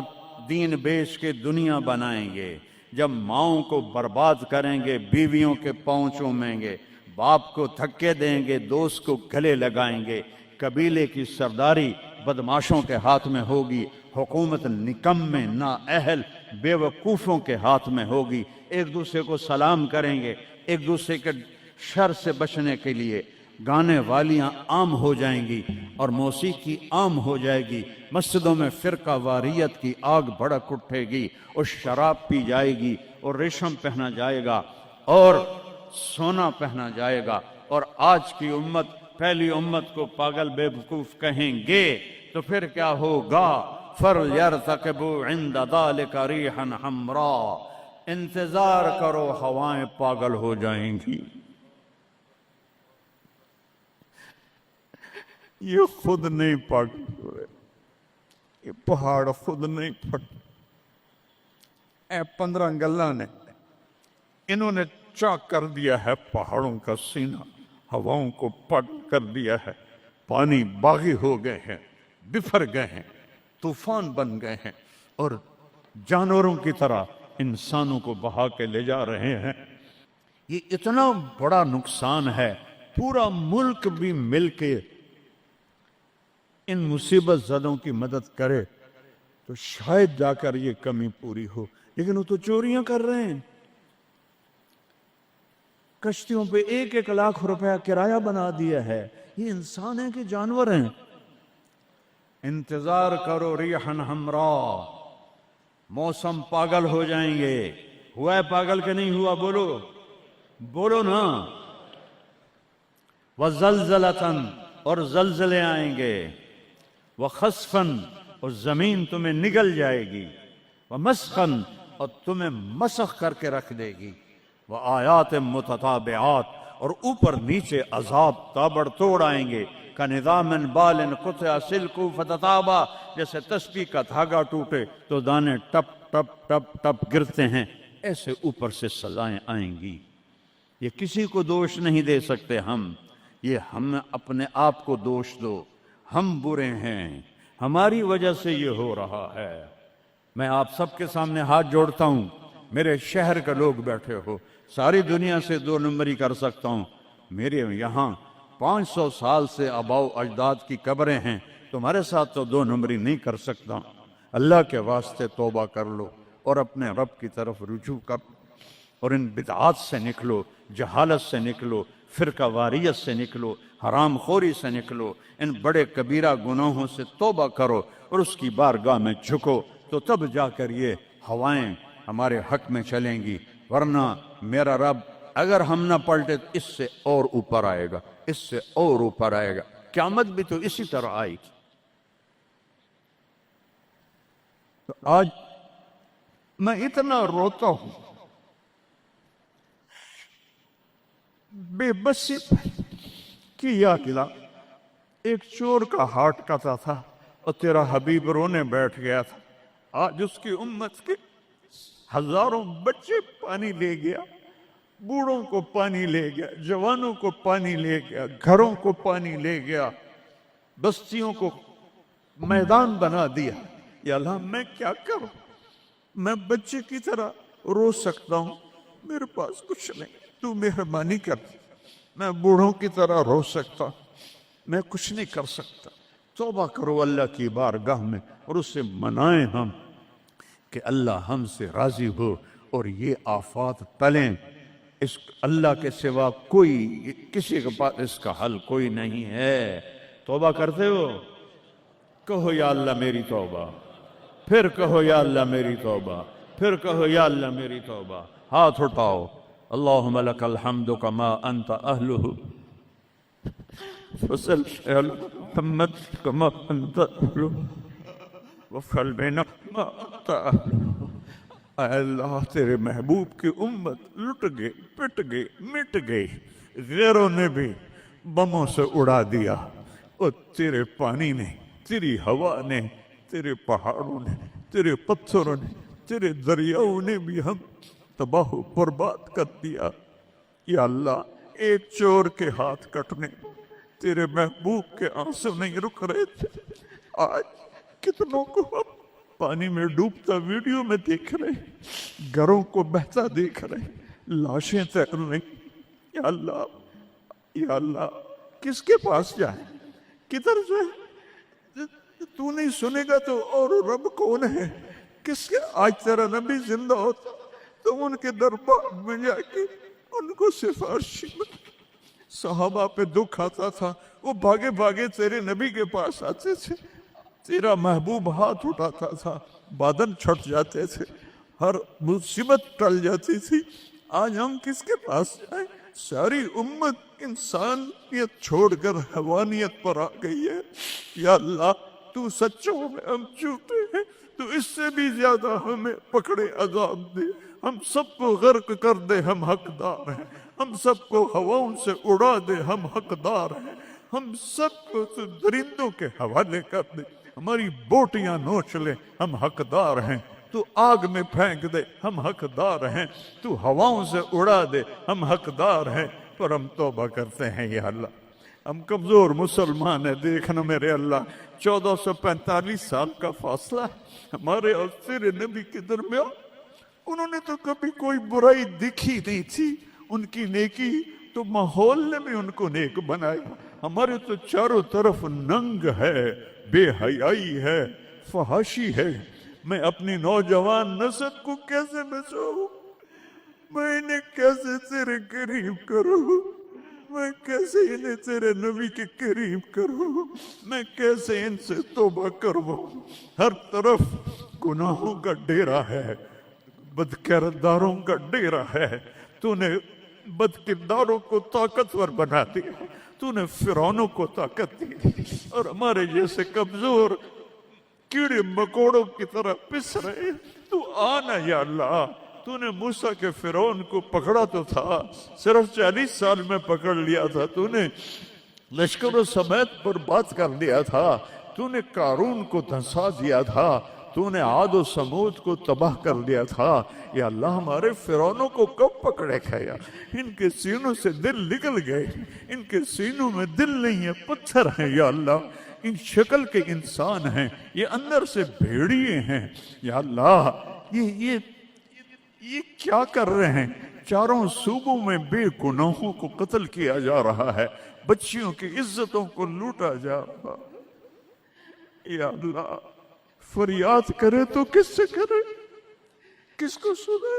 دین بیچ کے دنیا بنائیں گے، جب ماؤں کو برباد کریں گے، بیویوں کے پاؤں چومیں گے، باپ کو دھکے دیں گے، دوست کو گلے لگائیں گے، قبیلے کی سرداری بدماشوں کے ہاتھ میں ہوگی، حکومت نکمے نااہل بے وقوفوں کے ہاتھ میں ہوگی. ایک دوسرے کو سلام کریں گے، ایک دوسرے کے شر سے بچنے کے لیے گانے والیاں عام ہو جائیں گی اور موسیقی عام ہو جائے گی. مسجدوں میں فرقہ واریت کی آگ بھڑک اٹھے گی، اور شراب پی جائے گی، اور ریشم پہنا جائے گا، اور سونا پہنا جائے گا. اور آج کی امت پہلی امت کو پاگل بے وقوف کہیں گے تو پھر کیا ہوگا؟ فَلْيَرْتَقِبُوا عِنْدَ ذَلِكَ رِيحًا حَمْرَاءَ، انتظار کرو، ہوائیں پاگل ہو جائیں گی. یہ خود نہیں پاگل ہوئے، یہ پہاڑ خود نہیں پھٹ. اے 15 گلہ نے، انہوں نے چاک کر دیا ہے پہاڑوں کا سینہ، ہواؤں کو پٹ کر دیا ہے. پانی باغی ہو گئے ہیں، بفر گئے ہیں، طوفان بن گئے ہیں، اور جانوروں کی طرح انسانوں کو بہا کے لے جا رہے ہیں. یہ اتنا بڑا نقصان ہے. پورا ملک بھی مل کے ان مصیبت زدوں کی مدد کرے تو شاید جا کر یہ کمی پوری ہو. لیکن وہ تو چوریاں کر رہے ہیں. کشتیوں پہ 1-1 لاکھ روپیہ کرایہ بنا دیا ہے. یہ انسان ہیں کہ جانور ہیں؟ انتظار کرو ریحن حمراء، موسم پاگل ہو جائیں گے. ہوا ہے پاگل کہ نہیں ہوا؟ بولو بولو نا. وزلزلتن، اور زلزلے آئیں گے. وخسفن، اور زمین تمہیں نگل جائے گی. ومسخن، اور تمہیں مسخ کر کے رکھ دے گی. وآیات متتابعات، اور اوپر نیچے عذاب تابڑ توڑ آئیں گے. کَنِظَامٍ بَالٍ قُطِعَ سِلْكُ فَتَتَابَ، جیسے تسبیح کا دھاگا ٹوٹے تو دانے ٹپ ٹپ ٹپ ٹپ گرتے ہیں، ایسے اوپر سے سزائیں آئیں گی. یہ کسی کو دوش نہیں دے سکتے ہم. یہ ہم اپنے آپ کو دوش دو. ہم برے ہیں، ہماری وجہ سے یہ ہو رہا ہے. میں آپ سب کے سامنے ہاتھ جوڑتا ہوں. میرے شہر کے لوگ بیٹھے ہو، ساری دنیا سے 2 نمبری کر سکتا ہوں. میرے یہاں 500 سال سے آباؤ اجداد کی قبریں ہیں، تمہارے ساتھ تو 2 نمبری نہیں کر سکتا. اللہ کے واسطے توبہ کر لو اور اپنے رب کی طرف رجوع کر، اور ان بدعات سے نکلو، جہالت سے نکلو، فرقہ واریت سے نکلو، حرام خوری سے نکلو. ان بڑے کبیرہ گناہوں سے توبہ کرو اور اس کی بارگاہ میں جھکو، تو تب جا کر یہ ہوائیں ہمارے حق میں چلیں گی. ورنہ میرا رب اگر ہم نہ پلٹے تو اس سے اور اوپر آئے گا، اس سے اور اوپر آئے گا، قیامت بھی تو اسی طرح آئی۔ تو آج میں اتنا روتا ہوں، بے بسی کی یاد دلا۔ ایک چور کا ہارٹ کاتا تھا اور تیرا حبیب رونے بیٹھ گیا تھا۔ آج اس کی امت کے ہزاروں بچے پانی لے گیا، بوڑھوں کو پانی لے گیا، جوانوں کو پانی لے گیا، گھروں کو پانی لے گیا، بستیوں کو میدان بنا دیا۔ یا اللہ میں کیا کروں؟ میں بچے کی طرح رو سکتا ہوں، میرے پاس کچھ نہیں، تو مہربانی کر۔ میں بوڑھوں کی طرح رو سکتا ہوں، میں کچھ نہیں کر سکتا۔ توبہ کرو اللہ کی بارگاہ میں اور اس سے منائیں ہم کہ اللہ ہم سے راضی ہو اور یہ آفات ٹلیں۔ اس اللہ کے سوا کوئی، کسی کے پاس اس کا حل کوئی نہیں ہے۔ توبہ کرتے ہو؟ کہو یا اللہ میری توبہ، پھر کہو یا اللہ میری توبہ، پھر کہو یا اللہ میری توبہ۔ ہاتھ اٹھاؤ۔ اللہم لک الحمد کما انت اہلہ وصلی علی محمد کما انت اہلہ وفعل بنا ما انت اہلہ۔ اے اللہ تیرے محبوب کی امت لٹ گئی، پٹ گئی، مٹ گئی، غیروں نے بھی بموں سے اڑا دیا، اور تیرے پانی نے، تیری ہوا نے، تیرے پہاڑوں نے، تیرے پتھروں نے، تیرے دریاؤں نے بھی ہم تباہ و برباد کر دیا۔ یا اللہ ایک چور کے ہاتھ کٹنے تیرے محبوب کے آنسو نہیں رک رہے تھے، آج کتنوں کو ہم پانی میں ڈوبتا ویڈیو میں دیکھ رہے، گھروں کو بہتا دیکھ رہے، لاشیں تیر رہی۔ یا اللہ، یا اللہ کس کے پاس جائیں، کدھر جائیں؟ تو نہیں سنے گا تو اور رب کون ہے؟ کس کے؟ آج تیرا نبی زندہ ہوتا تو ان کے دربار میں جا کے ان کو سفارشی میں، صحابہ پہ دکھ آتا تھا، وہ بھاگے بھاگے تیرے نبی کے پاس آتے تھے، تیرا محبوب ہاتھ اٹھاتا تھا، بادل چھٹ جاتے تھے، ہر مصیبت ٹل جاتی تھی۔ آج ہم کس کے پاس جائیں؟ ساری امت انسانیت چھوڑ کر حیوانیت پر آ گئی ہے۔ یا اللہ تو سچوں میں ہم جھوٹے ہیں، تو اس سے بھی زیادہ ہمیں پکڑے عذاب دے، ہم سب کو غرق کر دے، ہم حقدار ہیں، ہم سب کو ہواؤں سے اڑا دے، ہم حقدار ہیں، ہم سب کو تو درندوں کے حوالے کر دے، ہماری بوٹیاں نوچ لے، ہم حقدار ہیں، تو آگ میں پھینک دے، ہم حقدار ہیں، تو ہواؤں سے اڑا دے، ہم حقدار ہیں، پر ہم توبہ کرتے ہیں۔ یا اللہ ہم کمزور مسلمان ہیں، دیکھنا میرے اللہ 1445 سال کا فاصلہ ہے ہمارے اور تیرے نبی کے درمیان۔ انہوں نے تو کبھی کوئی برائی دکھی نہیں تھی، ان کی نیکی تو ماحول نے بھی ان کو نیک بنایا۔ ہمارے تو چاروں طرف ننگ ہے، بے حیائی ہے، فحاشی ہے۔ میں اپنی نوجوان نسل کو کیسے بچاؤں؟ میں انہیں کیسے تیرے قریب کروں؟ میں کیسے انہیں تیرے نبی کے قریب کروں؟ میں کیسے ان سے توبہ کروں؟ ہر طرف گناہوں کا ڈیرا ہے، بد کرداروں کا ڈیرا ہے۔ تو نے بد کرداروں کو طاقتور بنا دیا، تو نے فرعونوں کو طاقت دی، اور ہمارے جیسے کمزور کیڑے مکوڑوں کی طرح پس رہے۔ تو آنا یا اللہ، تو نے موسیٰ کے فرعون کو پکڑا تو تھا، صرف 40 سال میں پکڑ لیا تھا، تو نے لشکر و سمیت برباد کر دیا تھا، تو نے قارون کو دھنسا دیا تھا، تو نے عاد و سمود کو تباہ کر دیا تھا۔ یا اللہ ہمارے فرعونوں کو کب پکڑے کھایا؟ ان کے سینوں سے دل نکل گئے، ان کے سینوں میں دل نہیں ہے، پتھر ہیں۔ یا اللہ ان شکل کے انسان ہیں، یہ اندر سے بھیڑیے ہیں۔ یا اللہ یہ کیا کر رہے ہیں؟ چاروں صوبوں میں بے گناہوں کو قتل کیا جا رہا ہے، بچیوں کی عزتوں کو لوٹا جا رہا ہے۔ یا اللہ فریاد کرے تو کس سے کرے، کس کو سنے؟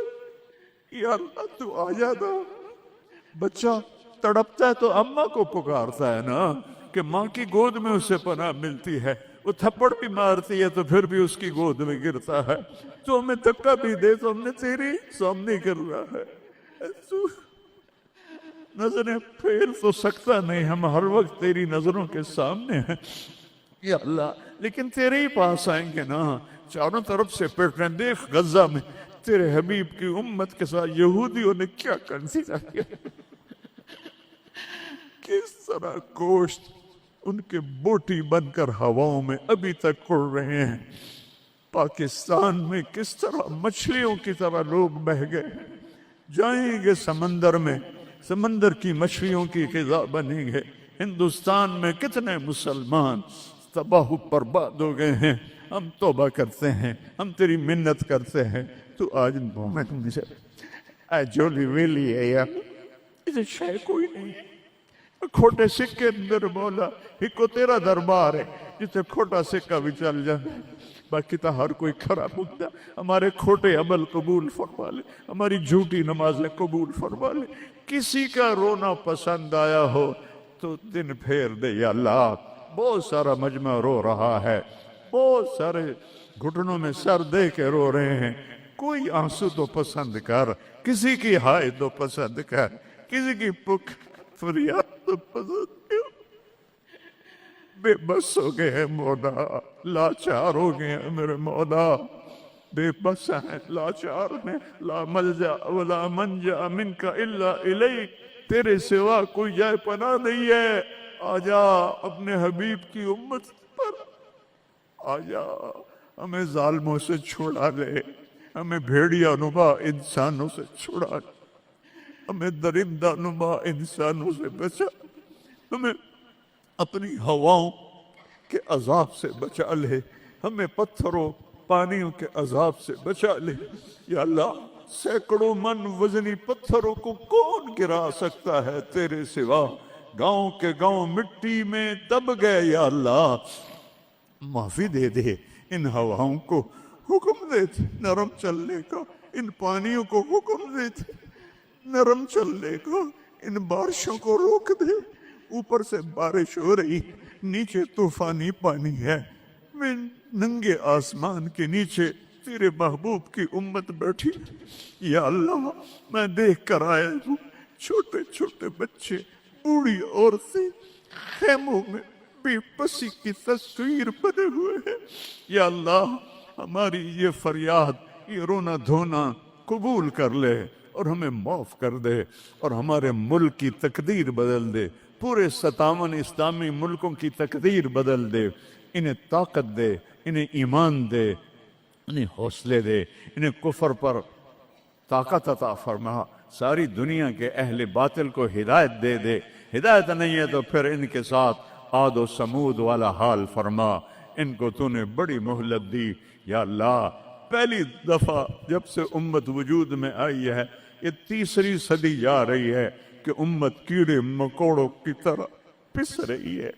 یا اللہ تو آ جانا۔ بچہ تڑپتا ہے تو اماں کو پکارتا ہے نا، کہ ماں کی گود میں اسے پناہ ملتی ہے۔ وہ تھپڑ بھی مارتی ہے تو پھر بھی اس کی گود میں گرتا ہے۔ تو ہمیں دھکا بھی دے تو ہم نے تیری سامنے کر رہا ہے۔ نظریں پھیر تو سکتا نہیں، ہم ہر وقت تیری نظروں کے سامنے ہیں یا اللہ، لیکن تیرے ہی پاس آئیں گے نا۔ چاروں طرف سے پیٹ رہے، دیکھ غزہ میں تیرے حبیب کی امت کے ساتھ یہودیوں نے کیا کنسیڈر کیا، کس طرح گوشت ان کے بوٹی بن کر ہواؤں میں ابھی تک اڑ رہے ہیں۔ پاکستان میں کس طرح مچھلیوں کی طرح لوگ بہہ گئے، جائیں گے سمندر میں، سمندر کی مچھلیوں کی غذا بنیں گے۔ ہندوستان میں کتنے مسلمان تباہ و برباد ہو گئے ہیں۔ ہم توبہ کرتے ہیں، ہم تیری منت کرتے ہیں، تو آج مجھے جولی ویلی ہے یار، اسے شے کوئی نہیں، کھوٹے سکے اندر مولا ایک تیرا دربار ہے جسے کھوٹا سکہ بھی چل جائے، باقی تو ہر کوئی خراب ہوتا۔ ہمارے کھوٹے عمل قبول فرما لے، ہماری جھوٹی نمازیں قبول فرما لے۔ کسی کا رونا پسند آیا ہو تو دن پھیر دے یا اللہ۔ بہت سارا مجمع رو رہا ہے، بہت سارے گھٹنوں میں سر دے کے رو رہے ہیں، کوئی آنسو تو پسند کر، کسی کی ہائے تو پسند کر، کسی کی پک فریاد تو پسند کر۔ بے بس ہو گئے ہیں مولا، لاچار ہو گئے ہیں میرے مولا، بے بس ہیں، لاچار ہیں، لا ملجا ولا منجا منک الا الیک، تیرے سوا کوئی جائے پناہ نہیں ہے۔ آجا اپنے حبیب کی امت پر آجا، ہمیں ظالموں سے چھڑا لے، ہمیں بھیڑیا نما انسانوں سے چھڑا لے، ہمیں درندہ نما انسانوں سے بچا، ہمیں اپنی ہواؤں کے عذاب سے بچا لے، ہمیں پتھروں پانیوں کے عذاب سے بچا لے یا اللہ۔ سینکڑوں من وزنی پتھروں کو کون گرا سکتا ہے تیرے سوا؟ گاؤں کے گاؤں مٹی میں دب گئے یا اللہ، معافی دے دے۔ ان ہواؤں کو حکم دے دے نرم چلنے کا، ان پانیوں کو حکم دے دے نرم چلنے کا، ان بارشوں کو روک دے۔ اوپر سے بارش ہو رہی، نیچے طوفانی پانی ہے، میں ننگے آسمان کے نیچے تیرے محبوب کی امت بیٹھی یا اللہ، میں دیکھ کر آیا ہوں چھوٹے چھوٹے بچے، بوڑھی عورتیں خیموں میں بے بسی کی تصویر بنے ہوئے ہیں یا اللہ۔ ہماری یہ فریاد، یہ رونا دھونا قبول کر لے اور ہمیں معاف کر دے، اور ہمارے ملک کی تقدیر بدل دے، پورے 57 اسلامی ملکوں کی تقدیر بدل دے۔ انہیں طاقت دے، انہیں ایمان دے، انہیں حوصلے دے، انہیں کفر پر طاقت عطا فرما۔ ساری دنیا کے اہل باطل کو ہدایت دے دے، ہدایت نہیں ہے تو پھر ان کے ساتھ عاد و سمود والا حال فرما۔ ان کو تو نے بڑی مہلت دی یا اللہ۔ پہلی دفعہ جب سے امت وجود میں آئی ہے، یہ 3ری صدی جا رہی ہے کہ امت کیڑے مکوڑوں کی طرح پس رہی ہے،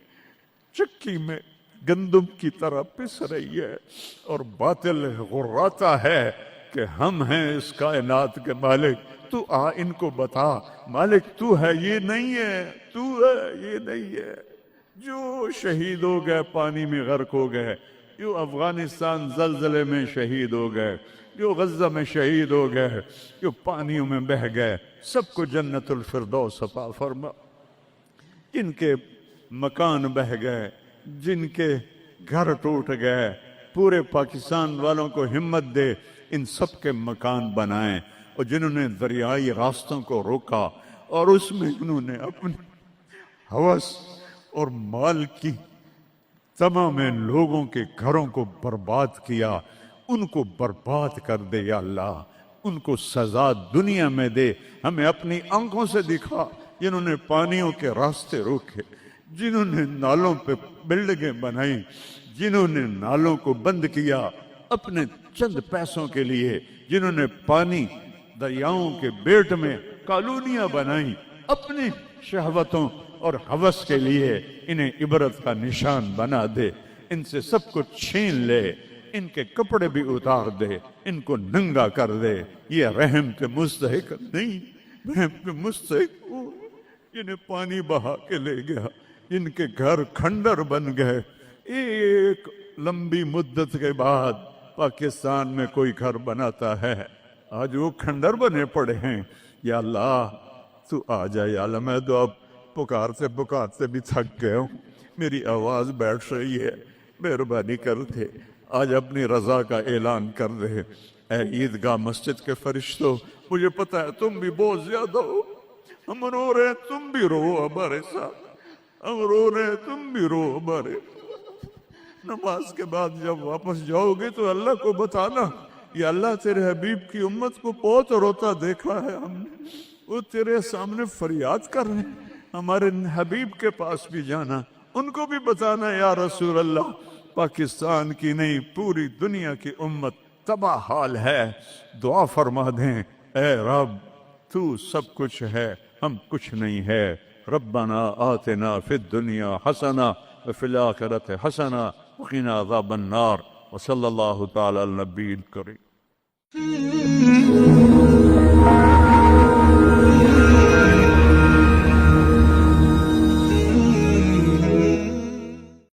چکی میں گندم کی طرح پس رہی ہے، اور باطل غراتا ہے کہ ہم ہیں اس کائنات کے مالک۔ تو آ ان کو بتا مالک تو ہے، یہ نہیں ہے، تو ہے، یہ نہیں ہے۔ جو شہید ہو گئے پانی میں غرق ہو گئے، جو افغانستان زلزلے میں شہید ہو گئے، جو غزہ میں شہید ہو گئے، جو پانیوں میں بہہ گئے، سب کو جنت الفردوس عطا فرما۔ جن کے مکان بہہ گئے، جن کے گھر ٹوٹ گئے، پورے پاکستان والوں کو ہمت دے ان سب کے مکان بنائیں۔ اور جنہوں نے دریائی راستوں کو روکا اور اس میں انہوں نے اپنی ہوس اور مال کی تمام لوگوں کے گھروں کو برباد کیا، ان کو برباد کر دے یا اللہ۔ ان کو سزا دنیا میں دے، ہمیں اپنی آنکھوں سے دکھا۔ جنہوں نے پانیوں کے راستے روکے، جنہوں نے نالوں پہ بلڈنگیں بنائی، جنہوں نے نالوں کو بند کیا اپنے چند پیسوں کے لیے، جنہوں نے پانی دریاؤں کے بیٹ میں کالونیاں بنائیں اپنی شہوتوں اور ہوس کے لیے، انہیں عبرت کا نشان بنا دے۔ ان سے سب کچھ چھین لے، ان کے کپڑے بھی اتار دے، ان کو ننگا کر دے۔ یہ رحم کے مستحق نہیں، رحم کے مستحق وہ جنہیں پانی بہا کے لے گیا، جن کے گھر کھنڈر بن گئے۔ ایک لمبی مدت کے بعد پاکستان میں کوئی گھر بناتا ہے، آج وہ کھنڈر بنے پڑے ہیں یا اللہ۔ تو آ جا یا اللہ، میں تو اب پکارتے بھی تھک گیا ہوں، میری آواز بیٹھ رہی ہے، مہربانی کرتے آج اپنی رضا کا اعلان کر دے۔ اے عیدگاہ مسجد کے فرشتوں، مجھے پتہ ہے تم بھی بہت زیادہ ہو، ہم رو رہے ہیں، تم بھی رو ہمارے ساتھ، ہم رو رہے ہیں، تم بھی رو ہمارے۔ نماز کے بعد جب واپس جاؤ گے تو اللہ کو بتانا، یا اللہ تیرے حبیب کی امت کو بہت روتا دیکھا ہے ہم نے، وہ تیرے سامنے فریاد کر رہے ہیں، ہمارے حبیب کے پاس بھی جانا، ان کو بھی بتانا یا رسول اللہ پاکستان کی نہیں پوری دنیا کی امت تباہ حال ہے، دعا فرما دیں اے رب تو سب کچھ ہے، ہم کچھ نہیں ہے۔ ربنا آتنا فی الدنیا حسنہ وفی الآخرۃ حسنہ وقنا عذاب النار، وصلی اللہ تعالی علی النبی الکریم۔